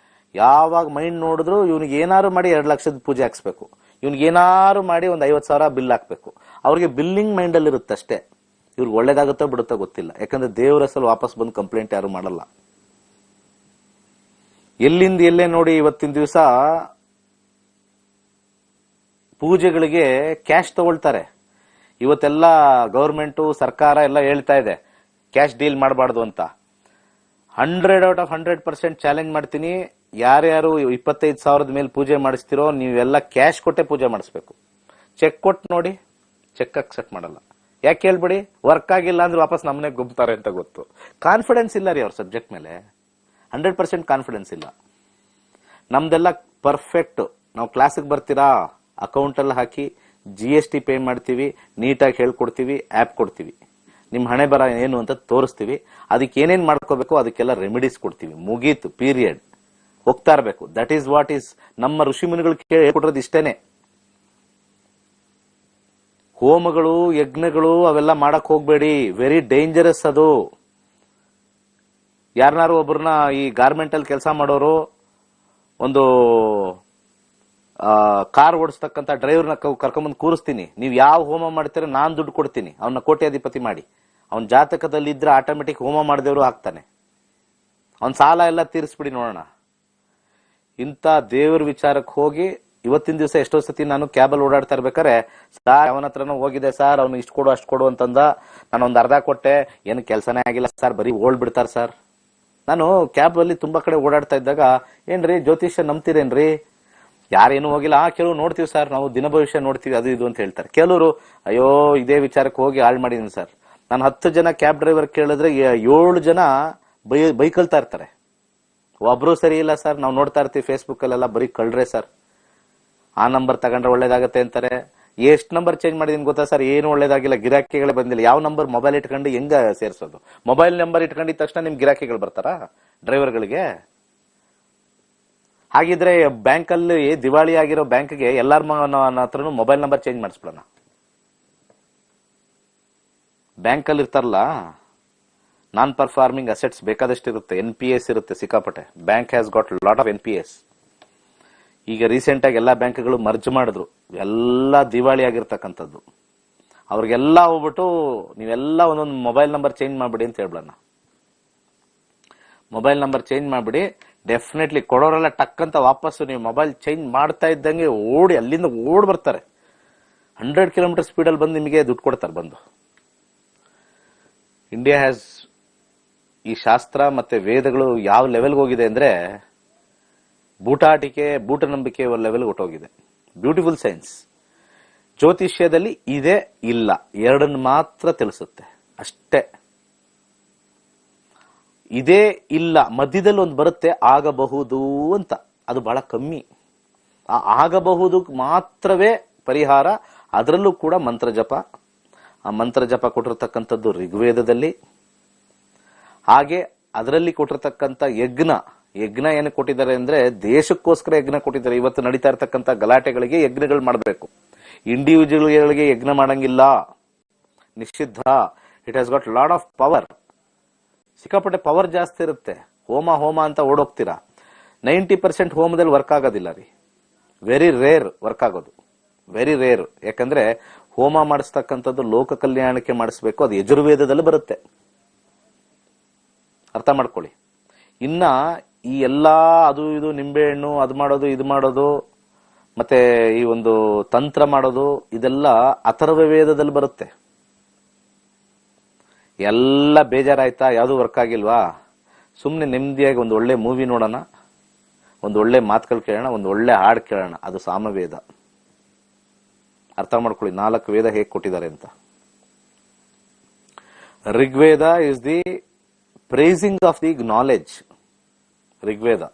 ಯಾವಾಗ ಮೈಂಡ್ ನೋಡಿದ್ರು ಇವ್ನಿಗೆ ಏನಾರು ಮಾಡಿ 2 ಲಕ್ಷದ ಪೂಜೆ ಹಾಕ್ಸ್ಬೇಕು, ಇವ್ನಿಗೆ ಏನಾರು ಮಾಡಿ ಒಂದು 50,000 ಬಿಲ್ ಹಾಕ್ಬೇಕು. ಅವ್ರಿಗೆ ಬಿಲ್ಲಿಂಗ್ ಮೈಂಡ್ ಅಲ್ಲಿ ಇರುತ್ತೆ ಅಷ್ಟೇ. ಇವ್ರಿಗೆ ಒಳ್ಳೇದಾಗುತ್ತೋ ಬಿಡುತ್ತೋ ಗೊತ್ತಿಲ್ಲ. ಯಾಕಂದ್ರೆ ದೇವ್ರ ಹೆಸರು ವಾಪಸ್ ಬಂದು ಕಂಪ್ಲೇಂಟ್ ಯಾರು ಮಾಡಲ್ಲ. ಎಲ್ಲಿಂದ ಎಲ್ಲೇ ನೋಡಿ ಇವತ್ತಿನ ದಿವಸ ಪೂಜೆಗಳಿಗೆ ಕ್ಯಾಶ್ ತಗೊಳ್ತಾರೆ. ಇವತ್ತೆಲ್ಲ ಗವರ್ಮೆಂಟ್ ಸರ್ಕಾರ ಎಲ್ಲ ಹೇಳ್ತಾ ಇದೆ ಕ್ಯಾಶ್ ಡೀಲ್ ಮಾಡಬಾರ್ದು ಅಂತ. 100% ಚಾಲೆಂಜ್ ಮಾಡ್ತೀನಿ. ಯಾರ್ಯಾರು 25,000 ಮೇಲೆ ಪೂಜೆ ಮಾಡಿಸ್ತಿರೋ ನೀವೆಲ್ಲ ಕ್ಯಾಶ್ ಕೊಟ್ಟೆ ಪೂಜೆ ಮಾಡಿಸ್ಬೇಕು. ಚೆಕ್ ಕೊಟ್ಟು ನೋಡಿ, ಚೆಕ್ ಅಕ್ಸೆಪ್ಟ್ ಮಾಡಲ್ಲ. ಯಾಕೆ ಹೇಳ್ಬಿಡಿ, ವರ್ಕ್ ಆಗಿಲ್ಲ ಅಂದ್ರೆ ವಾಪಸ್ ನಮ್ಮನೆ ಗುಬ್ತಾರೆ ಅಂತ ಗೊತ್ತು. ಕಾನ್ಫಿಡೆನ್ಸ್ ಇಲ್ಲ ರೀ ಅವ್ರ ಸಬ್ಜೆಕ್ಟ್ ಮೇಲೆ. 100% ಕಾನ್ಫಿಡೆನ್ಸ್ ಇಲ್ಲ. ನಮ್ದೆಲ್ಲ ಪರ್ಫೆಕ್ಟ್. ನಾವು ಕ್ಲಾಸಿಗೆ ಬರ್ತೀರಾ, ಅಕೌಂಟ್ ಅಲ್ಲಿ ಹಾಕಿ GST ಪೇ ಮಾಡ್ತೀವಿ, ನೀಟಾಗಿ ಹೇಳ್ಕೊಡ್ತೀವಿ, ಆಪ್ ಕೊಡ್ತೀವಿ, ನಿಮ್ ಹಣೆ ಬರ ಏನು ಅಂತ ತೋರಿಸ್ತೀವಿ, ಅದಕ್ಕೆ ಏನೇನ್ ಮಾಡ್ಕೋಬೇಕು ಅದಕ್ಕೆಲ್ಲ ರೆಮಿಡೀಸ್ ಕೊಡ್ತೀವಿ. ಮುಗೀತು, ಪೀರಿಯಡ್. ಹೋಗ್ತಾ ಇರಬೇಕು. That is what is. ನಮ್ಮ ಋಷಿ ಮುನಿಗಳು ಹೇಳ್ಕೊಟ್ರದು ಇಷ್ಟೇನೆ. ಹೋಮಗಳು ಯಜ್ಞಗಳು ಅವೆಲ್ಲ ಮಾಡಕ್ ಹೋಗ್ಬೇಡಿ, ವೆರಿ ಡೇಂಜರಸ್ ಅದು. ಯಾರನ್ನಾರು ಒಬ್ಬರನ್ನ ಈ ಗಾರ್ಮೆಂಟ್ ಅಲ್ಲಿ ಕೆಲಸ ಮಾಡೋರು ಒಂದು ಕಾರ್ ಓಡಿಸ್ತಕ್ಕಂಥ ಡ್ರೈವರ್ನ ಕರ್ಕೊಂಡ್ಬಂದು ಕೂರಿಸ್ತೀನಿ, ನೀವ್ ಯಾವ ಹೋಮ ಮಾಡ್ತೀರ ನಾನ್ ದುಡ್ಡು ಕೊಡ್ತೀನಿ, ಅವನ್ನ ಕೋಟ್ಯಾಧಿಪತಿ ಮಾಡಿ. ಅವನ್ ಜಾತಕದಲ್ಲಿ ಇದ್ರೆ ಆಟೋಮೆಟಿಕ್ ಹೋಮ ಮಾಡಿದವರು ಹಾಕ್ತಾನೆ. ಅವನ್ ಸಾಲ ಎಲ್ಲ ತೀರಿಸ್ಬಿಡಿ ನೋಡೋಣ. ಇಂಥ ದೇವ್ರ ವಿಚಾರಕ್ಕೆ ಹೋಗಿ ಇವತ್ತಿನ ದಿವಸ ಎಷ್ಟೋ ಸತಿ ನಾನು ಕ್ಯಾಬಲ್ ಓಡಾಡ್ತಾ ಇರ್ಬೇಕಾರೆ, ಸಾರ್ ಅವನ ಹತ್ರನೂ ಹೋಗಿದೆ ಸರ್, ಅವ್ನು ಇಷ್ಟು ಕೊಡು ಅಷ್ಟು ಕೊಡು ಅಂತಂದ, ನಾನು ಒಂದ್ ಅರ್ಧ ಕೊಟ್ಟೆ, ಏನು ಕೆಲಸನೇ ಆಗಿಲ್ಲ ಸರ್, ಬರೀ ಓಲ್ಡ್ ಬಿಡ್ತಾರ ಸರ್. ನಾನು ಕ್ಯಾಬ್ ಅಲ್ಲಿ ತುಂಬಾ ಕಡೆ ಓಡಾಡ್ತಾ ಇದ್ದಾಗ, ಏನ್ರಿ ಜ್ಯೋತಿಷ್ಯ ನಂಬ್ತೀರೇನ್ರಿ? ಯಾರೇನು ಹೋಗಿಲ್ಲ. ಕೆಲವು ನೋಡ್ತೀವಿ ಸರ್, ನಾವು ದಿನ ಭವಿಷ್ಯ ನೋಡ್ತೀವಿ, ಅದು ಇದು ಅಂತ ಹೇಳ್ತಾರೆ. ಕೆಲವರು ಅಯ್ಯೋ ಇದೇ ವಿಚಾರಕ್ಕೆ ಹೋಗಿ ಹಾಳು ಮಾಡಿದೀನಿ ಸರ್. ನಾನು 10 ಜನ ಕ್ಯಾಬ್ ಡ್ರೈವರ್ ಕೇಳಿದ್ರೆ 7 ಜನ ಬೈಕಲ್ತಾ ಇರ್ತಾರೆ. ಒಬ್ರು ಸರಿ ಇಲ್ಲ ಸರ್, ನಾವು ನೋಡ್ತಾ ಇರ್ತೀವಿ ಫೇಸ್ಬುಕ್ ಅಲ್ಲೆಲ್ಲ ಬರೀ ಕಳ್ರೆ ಸರ್, ಆ ನಂಬರ್ ತಗೊಂಡ್ರೆ ಒಳ್ಳೇದಾಗತ್ತೆ ಅಂತಾರೆ. ಎಷ್ಟು ನಂಬರ್ ಚೇಂಜ್ ಮಾಡಿದೀನಿ ಗೊತ್ತಾ ಸರ್, ಏನು ಒಳ್ಳೇದಾಗಿಲ್ಲ, ಗಿರಾಕಿಗಳೇ ಬಂದಿಲ್ಲ. ಯಾವ ನಂಬರ್ ಮೊಬೈಲ್ ಇಟ್ಕೊಂಡು ಹೆಂಗ ಸೇರ್ಸೋದು? ಮೊಬೈಲ್ ನಂಬರ್ ಇಟ್ಕೊಂಡಿದ ತಕ್ಷಣ ನಿಮ್ ಗಿರಾಕಿಗಳು ಬರ್ತಾರಾ ಡ್ರೈವರ್ಗಳಿಗೆ? ಹಾಗಿದ್ರೆ ಬ್ಯಾಂಕ್ ಅಲ್ಲಿ ದಿವಾಳಿ ಆಗಿರೋ ಬ್ಯಾಂಕ್ಗೆ ಎಲ್ಲಾರ ಹತ್ರನು ಮೊಬೈಲ್ ನಂಬರ್ ಚೇಂಜ್ ಮಾಡಿಸ್ಬಿಡೋಣ. ಬ್ಯಾಂಕ್ ಅಲ್ಲಿ ಇರ್ತಾರಲ್ಲ ನಾನ್ ಪರ್ಫಾರ್ಮಿಂಗ್ ಅಸೆಟ್ಸ್ ಬೇಕಾದಷ್ಟು ಇರುತ್ತೆ, NPS ಇರುತ್ತೆ ಸಿಕ್ಕಾಪಟ್ಟೆ. Bank has got lot of NPS. ಈಗ ರೀಸೆಂಟ್ ಆಗಿ ಎಲ್ಲಾ ಬ್ಯಾಂಕ್ಗಳು ಮರ್ಜ್ ಮಾಡಿದ್ರು, ಎಲ್ಲಾ ದಿವಾಳಿ ಆಗಿರ್ತಕ್ಕಂಥದ್ದು. ಅವ್ರಿಗೆಲ್ಲ ಹೋಗ್ಬಿಟ್ಟು ನೀವೆಲ್ಲ ಒಂದೊಂದು ಮೊಬೈಲ್ ನಂಬರ್ ಚೇಂಜ್ ಮಾಡ್ಬಿಡಿ ಅಂತ ಹೇಳ್ಬಿಡೋಣ. ಮೊಬೈಲ್ ನಂಬರ್ ಚೇಂಜ್ ಮಾಡ್ಬಿಡಿ, ಡೆಫಿನೆಟ್ಲಿ ಕೊಡೋರೆಲ್ಲ ಟಕ್ ಅಂತ ವಾಪಸ್ಸು ನೀವು ಮೊಬೈಲ್ ಚೇಂಜ್ ಮಾಡ್ತಾ ಇದ್ದಂಗೆ ಓಡಿ ಅಲ್ಲಿಂದ ಓಡ್ ಬರ್ತಾರೆ. 100 ಕಿಲೋಮೀಟರ್ ಸ್ಪೀಡಲ್ಲಿ ಬಂದು ನಿಮಗೆ ದುಡ್ಡು ಕೊಡ್ತಾರೆ ಬಂದು. ಇಂಡಿಯಾ ಹ್ಯಾಸ್, ಈ ಶಾಸ್ತ್ರ ಮತ್ತೆ ವೇದಗಳು ಯಾವ ಲೆವೆಲ್ಗೆ ಹೋಗಿದೆ ಅಂದ್ರೆ, ಬೂಟಾಟಿಕೆ ಬೂಟನಂಬಿಕೆ ಲೆವೆಲ್ ಹೊಟ್ಟೋಗಿದೆ. Beautiful science. ಜ್ಯೋತಿಷ್ಯದಲ್ಲಿ ಇದೆ ಇಲ್ಲ ಎರಡನ್ನು ಮಾತ್ರ ತಿಳಿಸುತ್ತೆ ಅಷ್ಟೇ. ಇದೇ ಇಲ್ಲ ಮಧ್ಯದಲ್ಲಿ ಒಂದು ಬರುತ್ತೆ ಆಗಬಹುದು ಅಂತ, ಅದು ಬಹಳ ಕಮ್ಮಿ. ಆ ಆಗಬಹುದು ಮಾತ್ರವೇ ಪರಿಹಾರ. ಅದರಲ್ಲೂ ಕೂಡ ಮಂತ್ರ ಜಪ. ಆ ಮಂತ್ರ ಜಪ ಕೊಟ್ಟಿರ್ತಕ್ಕಂಥದ್ದು ಋಗ್ವೇದದಲ್ಲಿ. ಹಾಗೆ ಅದರಲ್ಲಿ ಕೊಟ್ಟಿರ್ತಕ್ಕಂಥ ಯಜ್ಞ ಏನು ಕೊಟ್ಟಿದ್ದಾರೆ ಅಂದ್ರೆ ದೇಶಕ್ಕೋಸ್ಕರ ಯಜ್ಞ ಕೊಟ್ಟಿದ್ದಾರೆ. ಇವತ್ತು ನಡೀತಾ ಇರ್ತಕ್ಕಂಥ ಗಲಾಟೆಗಳಿಗೆ ಯಜ್ಞಗಳು ಮಾಡಬೇಕು. ಇಂಡಿವಿಜುವಲ್ಗಳಿಗೆ ಯಜ್ಞ ಮಾಡಂಗಿಲ್ಲ, ನಿಷಿದ್ಧ. It has got lot of power. ಸಿಕ್ಕಾಪಟ್ಟೆ ಪವರ್ ಜಾಸ್ತಿ ಇರುತ್ತೆ. ಹೋಮ ಅಂತ ಓಡೋಗ್ತೀರಾ. 90% ಹೋಮದಲ್ಲಿ ವರ್ಕ್ ಆಗೋದಿಲ್ಲ ರೀ. ವೆರಿ ರೇರ್ ವರ್ಕ್ ಆಗೋದು, ವೆರಿ ರೇರ್. ಯಾಕಂದ್ರೆ ಹೋಮ ಮಾಡಿಸ್ತಕ್ಕಂಥದ್ದು ಲೋಕ ಕಲ್ಯಾಣಕ್ಕೆ ಮಾಡಿಸ್ಬೇಕು. ಅದು ಯಜುರ್ವೇದದಲ್ಲಿ ಬರುತ್ತೆ, ಅರ್ಥ ಮಾಡ್ಕೊಳ್ಳಿ. ಇನ್ನ ಈ ಎಲ್ಲಾ ಅದು ಇದು ನಿಂಬೆಹಣ್ಣು ಅದು ಮಾಡೋದು ಇದು ಮಾಡೋದು ಮತ್ತೆ ಈ ಒಂದು ತಂತ್ರ ಮಾಡೋದು ಇದೆಲ್ಲ ಅಥರ್ವ ವೇದದಲ್ಲಿ ಬರುತ್ತೆ. ಎಲ್ಲ ಬೇಜಾರಾಯ್ತಾ, ಯಾವುದು ವರ್ಕ್ ಆಗಿಲ್ವಾ, ಸುಮ್ನೆ ನೆಮ್ಮದಿಯಾಗಿ ಒಂದು ಒಳ್ಳೆ ಮೂವಿ ನೋಡೋಣ, ಒಂದು ಒಳ್ಳೆ ಮಾತುಗಳು ಕೇಳೋಣ, ಒಂದು ಒಳ್ಳೆ ಹಾಡು ಕೇಳೋಣ. ಅದು ಸಾಮವೇದ. ಅರ್ಥ ಮಾಡ್ಕೊಳ್ಳಿ 4 ವೇದ ಹೇಗೆ ಕೊಟ್ಟಿದ್ದಾರೆ ಅಂತ. Rigveda is the praising of the knowledge. Rigveda.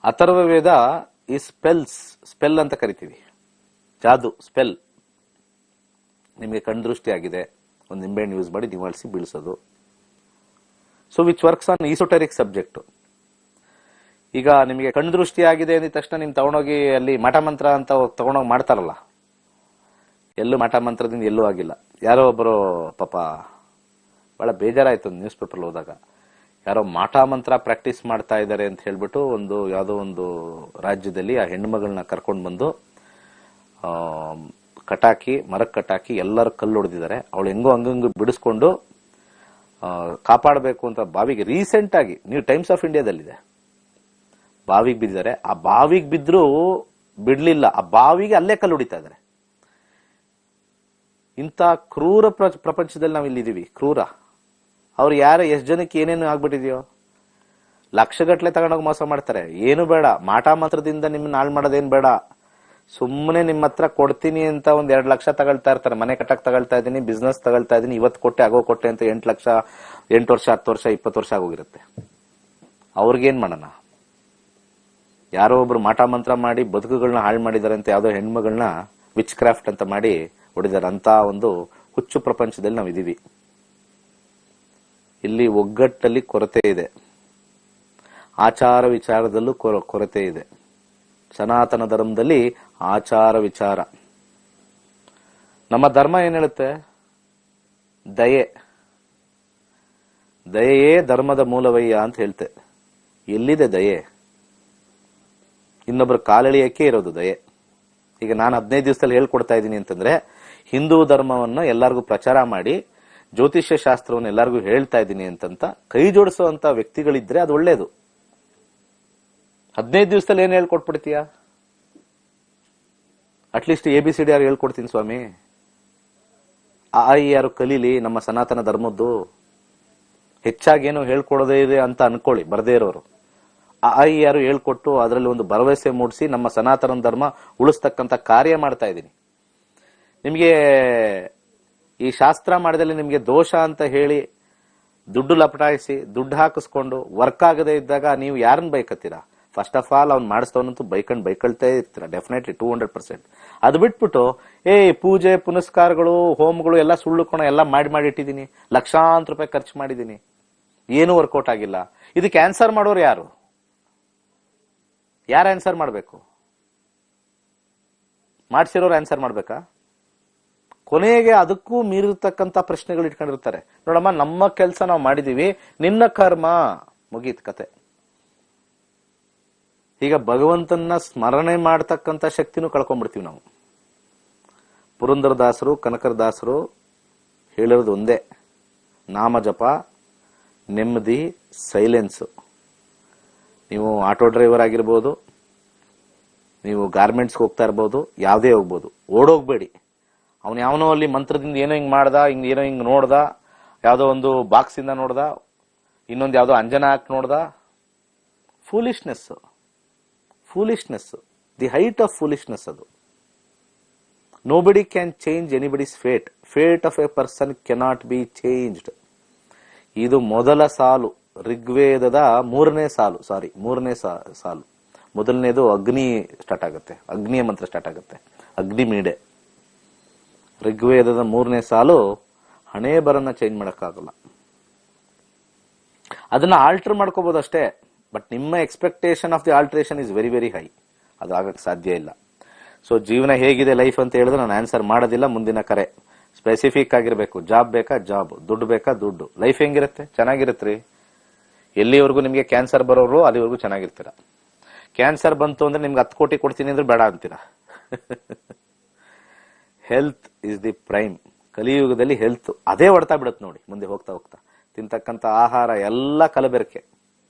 Atharva Veda ಈ ಸ್ಪೆಲ್ ಅಂತ ಕರಿತೀವಿ. ಜಾದು, ಸ್ಪೆಲ್. ನಿಮಗೆ ಕಣ್ದೃಷ್ಟಿ ಆಗಿದೆ, ಒಂದು ನಿಂಬೆಹಣ್ಣು ಯೂಸ್ ಮಾಡಿ ನಿವಾಳಿಸಿ ಬೀಳಿಸೋದು. So which works on esoteric subject. ಈಗ ನಿಮಗೆ ಕಣ್ದೃಷ್ಟಿ ಆಗಿದೆ ಅಂದ ತಕ್ಷಣ ನಿಮ್ ತಗೊಂಡೋಗಿ ಅಲ್ಲಿ ಮಠ ಮಂತ್ರ ಅಂತ ತಗೊಂಡೋಗಿ ಮಾಡ್ತಾರಲ್ಲ, ಎಲ್ಲೂ ಮಠ ಮಂತ್ರದಿಂದ ಎಲ್ಲೂ ಆಗಿಲ್ಲ. ಯಾರೋ ಒಬ್ಬರು ಪಾಪ ಬಹಳ ಬೇಜಾರಾಯ್ತು ನ್ಯೂಸ್ ಪೇಪರ್ ಹೋದಾಗ. ಯಾರೋ ಮಾಟ ಮಂತ್ರ ಪ್ರಾಕ್ಟೀಸ್ ಮಾಡ್ತಾ ಇದ್ದಾರೆ ಅಂತ ಹೇಳ್ಬಿಟ್ಟು ಯಾವುದೋ ಒಂದು ರಾಜ್ಯದಲ್ಲಿ ಆ ಹೆಣ್ಮಗಳನ್ನ ಕರ್ಕೊಂಡು ಬಂದು ಮರಕ್ಕೆ ಕಟ್ಟಾಕಿ ಎಲ್ಲರೂ ಕಲ್ಲು ಹೊಡೆದಿದ್ದಾರೆ. ಅವಳು ಹೆಂಗೋ ಹಂಗಂಗು ಬಿಡಿಸ್ಕೊಂಡು ಕಾಪಾಡಬೇಕು ಅಂತ ಬಾವಿಗೆ ರೀಸೆಂಟ್ ಆಗಿ ನೀವು ಟೈಮ್ಸ್ ಆಫ್ ಇಂಡಿಯಾದಲ್ಲಿದೆ, ಬಾವಿಗೆ ಬಿದ್ದಿದ್ದಾರೆ. ಆ ಬಾವಿಗೆ ಬಿದ್ದರೂ ಬಿಡ್ಲಿಲ್ಲ, ಆ ಬಾವಿಗೆ ಅಲ್ಲೇ ಕಲ್ಲು ಹೊಡಿತಾ ಇದ್ದಾರೆ. ಇಂಥ ಕ್ರೂರ ಪ್ರಪಂಚದಲ್ಲಿ ನಾವು ಇಲ್ಲಿದ್ದೀವಿ. ಕ್ರೂರ. ಅವ್ರು ಎಷ್ಟು ಜನಕ್ಕೆ ಏನೇನು ಆಗ್ಬಿಟ್ಟಿದೆಯೋ, ಲಕ್ಷಗಟ್ಲೆ ತಗೊಂಡೋಗಿ ಮೋಸ ಮಾಡ್ತಾರೆ. ಏನು ಬೇಡ, ಮಾಟ ಮಂತ್ರದಿಂದ ನಿಮ್ಮನ್ನ ಹಾಳು ಮಾಡೋದೇನ್ ಬೇಡ. ಸುಮ್ಮನೆ ನಿಮ್ಮ ಹತ್ರ ಕೊಡ್ತೀನಿ ಅಂತ 2 ಲಕ್ಷ ತಗೊಳ್ತಾ ಇರ್ತಾರೆ. ಮನೆ ಕಟ್ಟಕ್ ತಗೊಳ್ತಾ ಇದೀನಿ, ಬಿಸ್ನೆಸ್ ತಗೊಳ್ತಾ ಇದೀನಿ, ಇವತ್ತು ಕೊಟ್ಟೆ ಆಗೋ ಕೊಟ್ಟೆ ಅಂತ 8 ಲಕ್ಷ, 8 ವರ್ಷ 10 ವರ್ಷ 20 ವರ್ಷ ಆಗೋಗಿರುತ್ತೆ. ಅವ್ರಿಗೇನ್ ಮಾಡೋಣ? ಯಾರೋ ಒಬ್ರು ಮಾಟ ಮಂತ್ರ ಮಾಡಿ ಬದುಕುಗಳನ್ನ ಹಾಳು ಮಾಡಿದಾರೆ ಅಂತ ಯಾವ್ದೋ ಹೆಣ್ಮಗಳನ್ನ ವಿಚ್ ಕ್ರಾಫ್ಟ್ ಅಂತ ಮಾಡಿ ಹೊಡಿದಾರೆ. ಅಂತ ಒಂದು ಹುಚ್ಚು ಪ್ರಪಂಚದಲ್ಲಿ ನಾವು ಇದೀವಿ. ಇಲ್ಲಿ ಒಗ್ಗಟ್ಟಲ್ಲಿ ಕೊರತೆ ಇದೆ, ಆಚಾರ ವಿಚಾರದಲ್ಲೂ ಕೊರತೆ ಇದೆ. ಸನಾತನ ಧರ್ಮದಲ್ಲಿ ಆಚಾರ ವಿಚಾರ. ನಮ್ಮ ಧರ್ಮ ಏನ್ ಹೇಳುತ್ತೆ? ದಯೆಯೇ ಧರ್ಮದ ಮೂಲವಯ್ಯ ಅಂತ ಹೇಳ್ತೆ. ಎಲ್ಲಿದೆ ದಯೆ? ಇನ್ನೊಬ್ಬರ ಕಾಲೆಳೆಯಕ್ಕೆ ಇರೋದು ದಯೆ. ಈಗ ನಾನು 15 ದಿವಸದಲ್ಲಿ ಹೇಳ್ಕೊಡ್ತಾ ಇದ್ದೀನಿ ಅಂತಂದ್ರೆ ಹಿಂದೂ ಧರ್ಮವನ್ನ ಎಲ್ಲರಿಗೂ ಪ್ರಚಾರ ಮಾಡಿ ಜ್ಯೋತಿಷ್ಯ ಶಾಸ್ತ್ರವನ್ನು ಎಲ್ಲರಿಗೂ ಹೇಳ್ತಾ ಇದ್ದೀನಿ ಅಂತಂತ ಕೈ ಜೋಡಿಸುವಂತ ವ್ಯಕ್ತಿಗಳಿದ್ರೆ ಅದು ಒಳ್ಳೇದು. 15 ದಿವಸದಲ್ಲಿ ಏನ್ ಹೇಳ್ಕೊಟ್ಬಿಡ್ತೀಯ? ಅಟ್ಲೀಸ್ಟ್ ABCD ಯಾರು ಹೇಳ್ಕೊಡ್ತೀನಿ ಸ್ವಾಮಿ. ಯಾರು ಕಲೀಲಿ ನಮ್ಮ ಸನಾತನ ಧರ್ಮದ್ದು. ಹೆಚ್ಚಾಗೇನು ಹೇಳ್ಕೊಡೋದೇ ಇದೆ ಅಂತ ಅನ್ಕೊಳ್ಳಿ ಬರದೇ ಇರೋರು. ಯಾರು ಹೇಳ್ಕೊಟ್ಟು ಅದರಲ್ಲಿ ಒಂದು ಭರವಸೆ ಮೂಡಿಸಿ ನಮ್ಮ ಸನಾತನ ಧರ್ಮ ಉಳಿಸ್ತಕ್ಕಂಥ ಕಾರ್ಯ ಮಾಡ್ತಾ ಇದ್ದೀನಿ. ನಿಮಗೆ ಈ ಶಾಸ್ತ್ರ ಮಾಡಿದಲ್ಲಿ ನಿಮಗೆ ದೋಷ ಅಂತ ಹೇಳಿ ದುಡ್ಡು ಲಪಟಾಯಿಸಿ ದುಡ್ಡು ಹಾಕಿಸ್ಕೊಂಡು ವರ್ಕ್ ಆಗದೆ ಇದ್ದಾಗ ನೀವು ಯಾರನ್ನ ಬೈಕತ್ತೀರಾ? ಫಸ್ಟ್ ಆಫ್ ಆಲ್ ಅವ್ನು ಮಾಡಿಸ್ತವನಂತೂ ಬೈಕಳ್ತಾ ಇರ್ತೀರಾ ಡೆಫಿನೆಟ್ಲಿ 200%. ಅದು ಬಿಟ್ಬಿಟ್ಟು ಪೂಜೆ ಪುನಸ್ಕಾರಗಳು ಹೋಮಗಳು ಎಲ್ಲ ಸುಳ್ಳು ಕೊಣ ಎಲ್ಲ ಮಾಡಿಟ್ಟಿದ್ದೀನಿ, ಲಕ್ಷಾಂತರ ರೂಪಾಯಿ ಖರ್ಚು ಮಾಡಿದ್ದೀನಿ, ಏನೂ ವರ್ಕೌಟ್ ಆಗಿಲ್ಲ. ಇದಕ್ಕೆ ಆನ್ಸರ್ ಮಾಡೋರು ಯಾರು ಆನ್ಸರ್ ಮಾಡ್ಬೇಕು? ಮಾಡ್ಸಿರೋರು ಆನ್ಸರ್ ಮಾಡ್ಬೇಕಾ? ಕೊನೆಗೆ ಅದಕ್ಕೂ ಮೀರಿರ್ತಕ್ಕಂಥ ಪ್ರಶ್ನೆಗಳು ಇಟ್ಕೊಂಡಿರ್ತಾರೆ. ನೋಡಮ್ಮ, ನಮ್ಮ ಕೆಲಸ ನಾವು ಮಾಡಿದೀವಿ, ನಿನ್ನ ಕರ್ಮ, ಮುಗೀತ್ ಕತೆ. ಈಗ ಭಗವಂತನ ಸ್ಮರಣೆ ಮಾಡತಕ್ಕಂಥ ಶಕ್ತಿನೂ ಕಳ್ಕೊಂಡ್ಬಿಡ್ತೀವಿ ನಾವು. ಪುರಂದರದಾಸರು ಕನಕರದಾಸರು ಹೇಳಿರೋದು ಒಂದೇ, ನಾಮ ಜಪ, ನೆಮ್ಮದಿ, ಸೈಲೆನ್ಸ್. ನೀವು ಆಟೋ ಡ್ರೈವರ್ ಆಗಿರ್ಬೋದು, ನೀವು ಗಾರ್ಮೆಂಟ್ಸ್ಗೆ ಹೋಗ್ತಾ ಇರ್ಬೋದು, ಯಾವುದೇ ಹೋಗ್ಬೋದು, ಓಡೋಗ್ಬೇಡಿ. ಅವನು ಯಾವನೋ ಅಲ್ಲಿ ಮಂತ್ರದಿಂದ ಏನೋ ಹಿಂಗ್ ಮಾಡ್ದ, ಏನೋ ಹಿಂಗ್ ನೋಡ್ದ, ಯಾವ್ದೋ ಒಂದು ಬಾಕ್ಸ್ ಇಂದ ನೋಡ್ದ, ಇನ್ನೊಂದು ಯಾವುದೋ ಅಂಜನ ಹಾಕಿ ನೋಡ್ದ, foolishness. The height of foolishness ಅದು. Nobody can change anybody's fate. Fate of a person cannot be changed. ಇದು ಮೊದಲ ಸಾಲು, ಋಗ್ವೇದದ ಮೂರನೇ ಸಾಲು. ಮೊದಲನೇದು ಅಗ್ನಿ ಸ್ಟಾರ್ಟ್ ಆಗುತ್ತೆ, ಅಗ್ನಿಯ ಮಂತ್ರ ಸ್ಟಾರ್ಟ್ ಆಗುತ್ತೆ, ಅಗ್ನಿ ಮೀಡೆ. ಋಗ್ವೇದದ ಮೂರನೇ ಸಾಲು ಹಣೆ ಬರನ್ನ ಚೇಂಜ್ ಮಾಡಕ್ಕಾಗಲ್ಲ. ಅದನ್ನ ಆಲ್ಟರ್ ಮಾಡ್ಕೋಬಹುದು ಅಷ್ಟೇ, ಬಟ್ ನಿಮ್ಮ expectation of the alteration is very very high. ಅದು ಆಗಕ್ಕೆ ಸಾಧ್ಯ ಇಲ್ಲ. ಸೊ ಜೀವನ ಹೇಗಿದೆ ಲೈಫ್ ಅಂತ ಹೇಳಿದ್ರೆ ನಾನು ಆನ್ಸರ್ ಮಾಡೋದಿಲ್ಲ. ಮುಂದಿನ ಕರೆ ಸ್ಪೆಸಿಫಿಕ್ ಆಗಿರ್ಬೇಕು. ಜಾಬ್ ಬೇಕಾ ಜಾಬ್, ದುಡ್ಡು ಬೇಕಾ ದುಡ್ಡು. ಲೈಫ್ ಹೆಂಗಿರುತ್ತೆ? ಚೆನ್ನಾಗಿರುತ್ತೆ. ಎಲ್ಲಿವರೆಗೂ ನಿಮ್ಗೆ ಕ್ಯಾನ್ಸರ್ ಬರೋರು ಅಲ್ಲಿವರೆಗೂ ಚೆನ್ನಾಗಿರ್ತೀರ. ಕ್ಯಾನ್ಸರ್ ಬಂತು ಅಂದ್ರೆ ನಿಮ್ಗೆ 10 ಕೋಟಿ ಕೊಡ್ತೀನಿ ಅಂದ್ರೆ ಬೇಡ ಅಂತೀರ. Health is the prime. ಕಲಿಯುಗದಲ್ಲಿ ಹೆಲ್ತ್ ಅದೇ ಹೊಡ್ತಾ ಬಿಡುತ್ತೆ ನೋಡಿ. ಮುಂದೆ ಹೋಗ್ತಾ ಹೋಗ್ತಾ ತಿಂತಕ್ಕಂಥ ಆಹಾರ ಎಲ್ಲ ಕಲಬೆರಕೆ.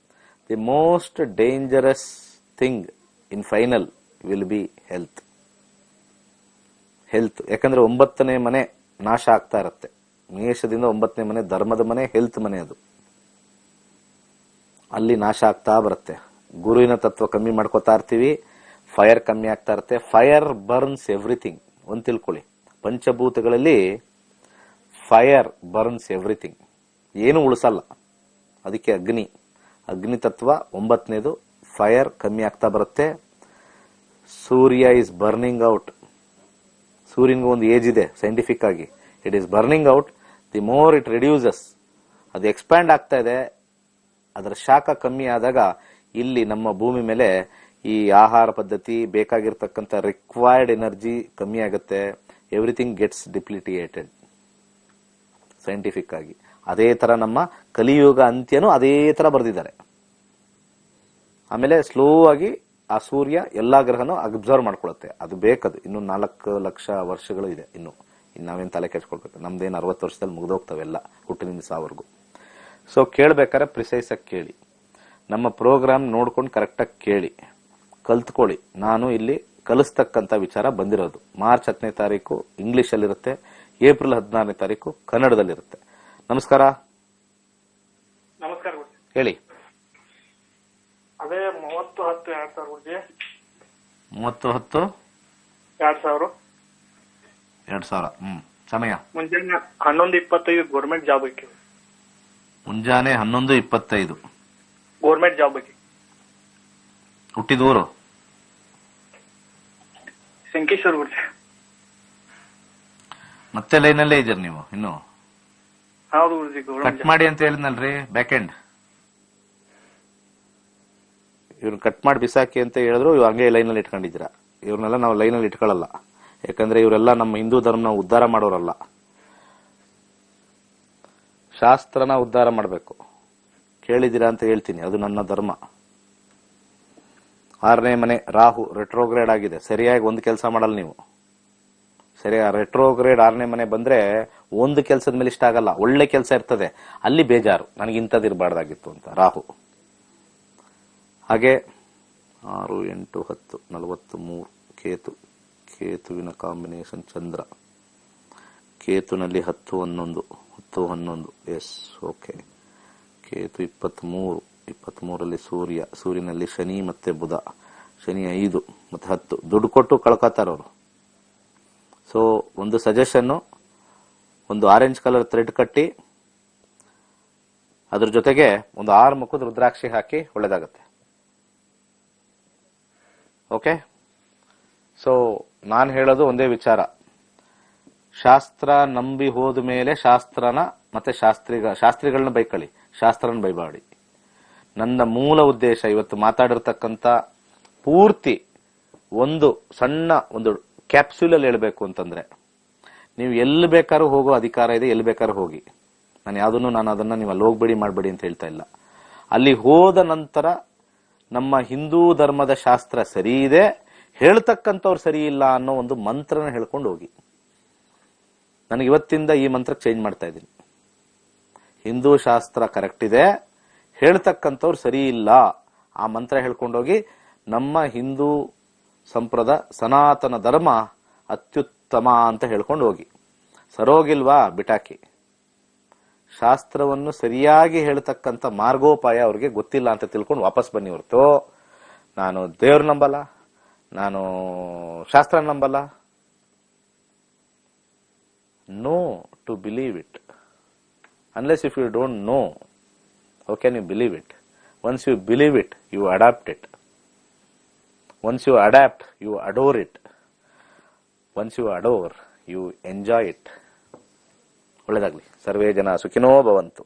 The most dangerous thing in final will be health. ಯಾಕಂದ್ರೆ 9ನೇ ಮನೆ ನಾಶ ಆಗ್ತಾ ಇರುತ್ತೆ. ಮೇಷದಿಂದ 9ನೇ ಮನೆ ಧರ್ಮದ ಮನೆ, ಹೆಲ್ತ್ ಮನೆ. ಅದು ಅಲ್ಲಿ ನಾಶ ಆಗ್ತಾ ಬರುತ್ತೆ. ಗುರುವಿನ ತತ್ವ ಕಮ್ಮಿ ಮಾಡ್ಕೋತಾ ಇರ್ತೀವಿ, ಫೈರ್ ಕಮ್ಮಿ ಆಗ್ತಾ ಇರುತ್ತೆ. Fire burns everything. ಒಂದು ತಿಳ್ಕೊಳ್ಳಿ, ಪಂಚಭೂತಗಳಲ್ಲಿ ಫೈರ್ ಬರ್ನ್ಸ್ ಎವ್ರಿಥಿಂಗ್, ಏನು ಉಳಿಸಲ್ಲ. ಅದಕ್ಕೆ ಅಗ್ನಿ ತತ್ವ 9ನೇದು. ಫೈರ್ ಕಮ್ಮಿ ಆಗ್ತಾ ಬರುತ್ತೆ. ಸೂರ್ಯ ಇಸ್ ಬರ್ನಿಂಗ್ ಔಟ್. ಸೂರ್ಯನ್ಗೆ ಒಂದು ಏಜ್ ಇದೆ ಸೈಂಟಿಫಿಕ್ ಆಗಿ. It is burning out. The more it reduces, ಅದು ಎಕ್ಸ್ಪ್ಯಾಂಡ್ ಆಗ್ತಾ ಇದೆ. ಅದರ ಶಾಖ ಕಮ್ಮಿ ಆದಾಗ ಇಲ್ಲಿ ನಮ್ಮ ಭೂಮಿ ಮೇಲೆ ಈ ಆಹಾರ ಪದ್ಧತಿ, ಬೇಕಾಗಿರ್ತಕ್ಕಂಥ ರಿಕ್ವೈರ್ಡ್ ಎನರ್ಜಿ ಕಮ್ಮಿ ಆಗುತ್ತೆ. ಎವ್ರಿಥಿಂಗ್ ಗೆಟ್ಸ್ ಡಿಪ್ಲಿಟಿಯೇಟೆಡ್ ಸೈಂಟಿಫಿಕ್ ಆಗಿ. ಅದೇ ತರ ನಮ್ಮ ಕಲಿಯುಗ ಅಂತ್ಯನೂ ಅದೇ ತರ ಬರೆದಿದ್ದಾರೆ. ಆಮೇಲೆ ಸ್ಲೋ ಆಗಿ ಆ ಸೂರ್ಯ ಎಲ್ಲಾ ಗ್ರಹನೂ ಅಬ್ಸರ್ವ್ ಮಾಡ್ಕೊಳುತ್ತೆ. ಅದು ಬೇಕದು. ಇನ್ನು 4 ಲಕ್ಷ ವರ್ಷಗಳು ಇದೆ. ಇನ್ನು ನಾವೇನ್ ತಲೆ ಕೆಡ್ಸ್ಕೊಳ್ಬೇಕು. ನಮ್ದೇನು 60 ವರ್ಷದಲ್ಲಿ ಮುಗ್ದೋಗ್ತಾವೆಲ್ಲ, ಹುಟ್ಟಿನಿಂದ ಸಾವರೆಗೂ. ಸೊ ಕೇಳ್ಬೇಕಾದ್ರೆ ಪ್ರಿಸೈಸ್ ಆಗಿ ಕೇಳಿ. ನಮ್ಮ ಪ್ರೋಗ್ರಾಮ್ ನೋಡ್ಕೊಂಡು ಕರೆಕ್ಟಾಗಿ ಕೇಳಿ, ಕಲ್ತ್ಕೊಳ್ಳಿ. ನಾನು ಇಲ್ಲಿ ಕಲಿಸ್ತಕ್ಕಂಥ ವಿಚಾರ ಬಂದಿರೋದು ಮಾರ್ಚ್ 10ನೇ ತಾರೀಕು ಇಂಗ್ಲಿಷ್ ಅಲ್ಲಿರುತ್ತೆ, ಏಪ್ರಿಲ್ 16ನೇ ತಾರೀಕು ಕನ್ನಡದಲ್ಲಿರುತ್ತೆ. ನಮಸ್ಕಾರ. ನಮಸ್ಕಾರ ಗುರುಜಿ. ಹೇಳಿ. ಅದೇ 30/10/2000 ಗುರುಜಿ. 30/10/2000. ಸಮಯ ಮುಂಜಾನೆ 11:25 ಗೌರ್ಮೆಂಟ್ ಜಾಬ್ ಐತಿ. ಮುಂಜಾನೆ 11:25 ಗೌರ್ಮೆಂಟ್ ಜಾಬ್ ಐತಿ. ಹುಟ್ಟಿದೂರು ಸಂಕೇಶ್ವರ್ ಗುರುಜಿ. ಮತ್ತೆ ಲೈನಲ್ಲೇ ಇದ್ದೀರಿ ನೀವು ಇನ್ನು? ಹೌದು ಗುರುಜಿ. ಕಟ್ ಮಾಡಿ ಅಂತ ಹೇಳಿದ್ನಲ್ರಿ ಬ್ಯಾಕ್ ಎಂಡ್. ಇವ್ರನ್ನ ಕಟ್ ಮಾಡಿ ಬಿಸಾಕಿ ಅಂತ ಹೇಳಿದ್ರು, ಇವ್ ಹಂಗೆ ಲೈನಲ್ಲಿ ಇಟ್ಕೊಂಡಿದ್ದೀರಾ. ಇವ್ರನ್ನೆಲ್ಲ ನಾವು ಲೈನಲ್ಲಿ ಇಟ್ಕೊಳ್ಳಲ್ಲ. ಯಾಕಂದ್ರೆ ಇವರೆಲ್ಲ ನಮ್ಮ ಹಿಂದೂ ಧರ್ಮನ ಉದ್ಧಾರ ಮಾಡೋರಲ್ಲ. ಶಾಸ್ತ್ರನ ಉದ್ಧಾರ ಮಾಡಬೇಕು. ಕೇಳಿದ್ದೀರಾ ಅಂತ ಹೇಳ್ತೀನಿ, ಅದು ನನ್ನ ಧರ್ಮ. 6ನೇ ಮನೆ ರಾಹು ರೆಟ್ರೋಗ್ರೇಡ್ ಆಗಿದೆ. ಸರಿಯಾಗಿ ಒಂದು ಕೆಲಸ ಮಾಡಲ್ಲ ನೀವು. ಸರಿಯಾಗಿ ರೆಟ್ರೋಗ್ರೇಡ್ 6ನೇ ಮನೆ ಬಂದ್ರೆ ಒಂದು ಕೆಲಸದ ಮೇಲೆ ಇಷ್ಟ ಆಗಲ್ಲ. ಒಳ್ಳೆ ಕೆಲಸ ಇರ್ತದೆ, ಅಲ್ಲಿ ಬೇಜಾರು, ನನಗೆ ಇಂಥದ್ದು ಇರಬಾರ್ದಾಗಿತ್ತು ಅಂತ ರಾಹು. ಹಾಗೆ 6, 8, 10, 43 ಕೇತುವಿನ ಕಾಂಬಿನೇಷನ್ ಚಂದ್ರ. ಕೇತುನಲ್ಲಿ 10, 11. Yes, okay. ಕೇತು 23ರಲ್ಲಿ ಸೂರ್ಯನಲ್ಲಿ ಶನಿ ಮತ್ತೆ ಬುಧ. ಶನಿ 5 ಮತ್ತೆ 10. ದುಡ್ಡು ಕೊಟ್ಟು ಕಳ್ಕೊತಾರವ್ರು. ಸೊ ಒಂದು ಸಜೆಷನ್, ಒಂದು ಆರೆಂಜ್ ಕಲರ್ ಥ್ರೆಡ್ ಕಟ್ಟಿ ಅದ್ರ ಜೊತೆಗೆ ಒಂದು 6 ಮುಖದ ರುದ್ರಾಕ್ಷಿ ಹಾಕಿ ಒಳ್ಳೇದಾಗತ್ತೆ. ಓಕೆ. ಸೊ ನಾನು ಹೇಳೋದು ಒಂದೇ ವಿಚಾರ. ಶಾಸ್ತ್ರ ನಂಬಿ ಹೋದ ಮೇಲೆ ಶಾಸ್ತ್ರನ ಮತ್ತೆ ಶಾಸ್ತ್ರಿಗಳನ್ನ ಬೈಕಳಿ, ಶಾಸ್ತ್ರನ ಬೈಬಾಡಿ. ನನ್ನ ಮೂಲ ಉದ್ದೇಶ ಇವತ್ತು ಮಾತಾಡಿರ್ತಕ್ಕಂಥ ಪೂರ್ತಿ ಒಂದು ಸಣ್ಣ ಒಂದು ಕ್ಯಾಪ್ಸ್ಯೂಲ್ ಅಲ್ಲಿ ಹೇಳ್ಬೇಕು ಅಂತಂದ್ರೆ, ನೀವು ಎಲ್ಲಿ ಬೇಕಾದ್ರೂ ಹೋಗೋ ಅಧಿಕಾರ ಇದೆ, ಎಲ್ಲಿ ಬೇಕಾದ್ರೂ ಹೋಗಿ. ನಾನು ಅದನ್ನ ನೀವು ಅಲ್ಲಿ ಹೋಗ್ಬೇಡಿ ಮಾಡಬೇಡಿ ಅಂತ ಹೇಳ್ತಾ ಇಲ್ಲ. ಅಲ್ಲಿ ಹೋದ ನಂತರ ನಮ್ಮ ಹಿಂದೂ ಧರ್ಮದ ಶಾಸ್ತ್ರ ಸರಿ ಇದೆ, ಹೇಳ್ತಕ್ಕಂಥವ್ರು ಸರಿ ಇಲ್ಲ ಅನ್ನೋ ಒಂದು ಮಂತ್ರನ ಹೇಳ್ಕೊಂಡು ಹೋಗಿ. ನನಗೆ ಇವತ್ತಿಂದ ಈ ಮಂತ್ರ ಚೇಂಜ್ ಮಾಡ್ತಾ ಇದ್ದೀನಿ. ಹಿಂದೂ ಶಾಸ್ತ್ರ ಕರೆಕ್ಟ್ ಇದೆ, ಹೇಳ್ತಕ್ಕಂಥವ್ರು ಸರಿ ಇಲ್ಲ, ಆ ಮಂತ್ರ ಹೇಳ್ಕೊಂಡೋಗಿ ನಮ್ಮ ಹಿಂದೂ ಸಂಪ್ರದಾಯ ಸನಾತನ ಧರ್ಮ ಅತ್ಯುತ್ತಮ ಅಂತ ಹೇಳ್ಕೊಂಡು ಹೋಗಿ. ಸರೋಗಿಲ್ವಾ ಬಿಟಾಕಿ. ಶಾಸ್ತ್ರವನ್ನು ಸರಿಯಾಗಿ ಹೇಳ್ತಕ್ಕಂಥ ಮಾರ್ಗೋಪಾಯ ಅವ್ರಿಗೆ ಗೊತ್ತಿಲ್ಲ ಅಂತ ತಿಳ್ಕೊಂಡು ವಾಪಸ್ ಬನ್ನಿ ಹೊರತು ನಾನು ದೇವ್ರ ನಂಬಲ್ಲ, ನಾನು ಶಾಸ್ತ್ರ ನಂಬಲ್ಲ. No to believe it. Unless if you don't know, how can you believe it? Once you believe it, you adapt it. Once you adapt, you adore it. Once you adore, you enjoy it. ಒಳ್ಳೆದಾಗ್ಲಿ. ಸರ್ವೇ ಜನ ಸುಖಿನೋ ಭವಂತು.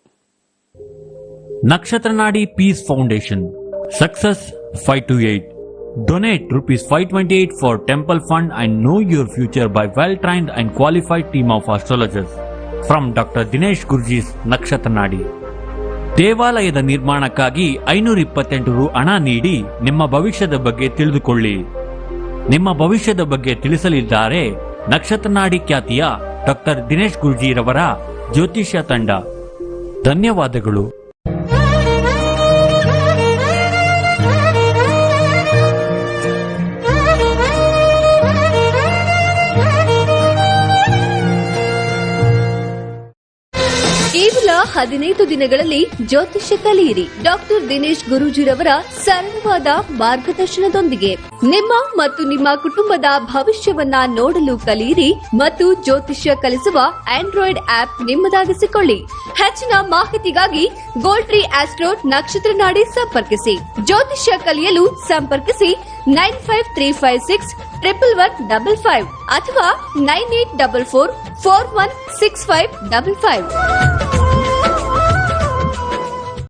Nakshatranaadi Peace Foundation. Success 528. Donate ₹528 for temple fund and know your future by well-trained and qualified team of astrologers. From Dr. Dinesh Gurjee's Nakshatranaadi. ದೇವಾಲಯದ ನಿರ್ಮಾಣಕ್ಕಾಗಿ 528 ರು ಹಣ ನೀಡಿ ನಿಮ್ಮ ಭವಿಷ್ಯದ ಬಗ್ಗೆ ತಿಳಿದುಕೊಳ್ಳಿ. ನಿಮ್ಮ ಭವಿಷ್ಯದ ಬಗ್ಗೆ ತಿಳಿಸಲಿದ್ದಾರೆ ನಕ್ಷತ್ರನಾಡಿ ಖ್ಯಾತಿಯ ಡಾಕ್ಟರ್ ದಿನೇಶ್ ಗುರ್ಜೀರವರ ಜ್ಯೋತಿಷ್ಯ ತಂಡ. ಧನ್ಯವಾದಗಳು. ಕೇವಲ 15 ದಿನಗಳಲ್ಲಿ ಜ್ಯೋತಿಷ್ಯ ಕಲಿಯಿರಿ. ಡಾಕ್ಟರ್ ದಿನೇಶ್ ಗುರೂಜಿರವರ ಸರಳವಾದ ಮಾರ್ಗದರ್ಶನದೊಂದಿಗೆ ನಿಮ್ಮ ಮತ್ತು ನಿಮ್ಮ ಕುಟುಂಬದ ಭವಿಷ್ಯವನ್ನ ನೋಡಲು ಕಲಿಯಿರಿ ಮತ್ತು ಜ್ಯೋತಿಷ್ಯ ಕಲಿಸುವ ಆಂಡ್ರಾಯ್ಡ್ ಆಪ್ ನಿಮ್ಮದಾಗಿಸಿಕೊಳ್ಳಿ. ಹೆಚ್ಚಿನ ಮಾಹಿತಿಗಾಗಿ ಗೋಲ್ಡ್ ಟ್ರೀ ಆಸ್ಟ್ರೋ ನಕ್ಷತ್ರನಾಡಿ ಸಂಪರ್ಕಿಸಿ. ಜ್ಯೋತಿಷ್ಯ ಕಲಿಯಲು ಸಂಪರ್ಕಿಸಿ 9535611155 ಅಥವಾ 9844416555.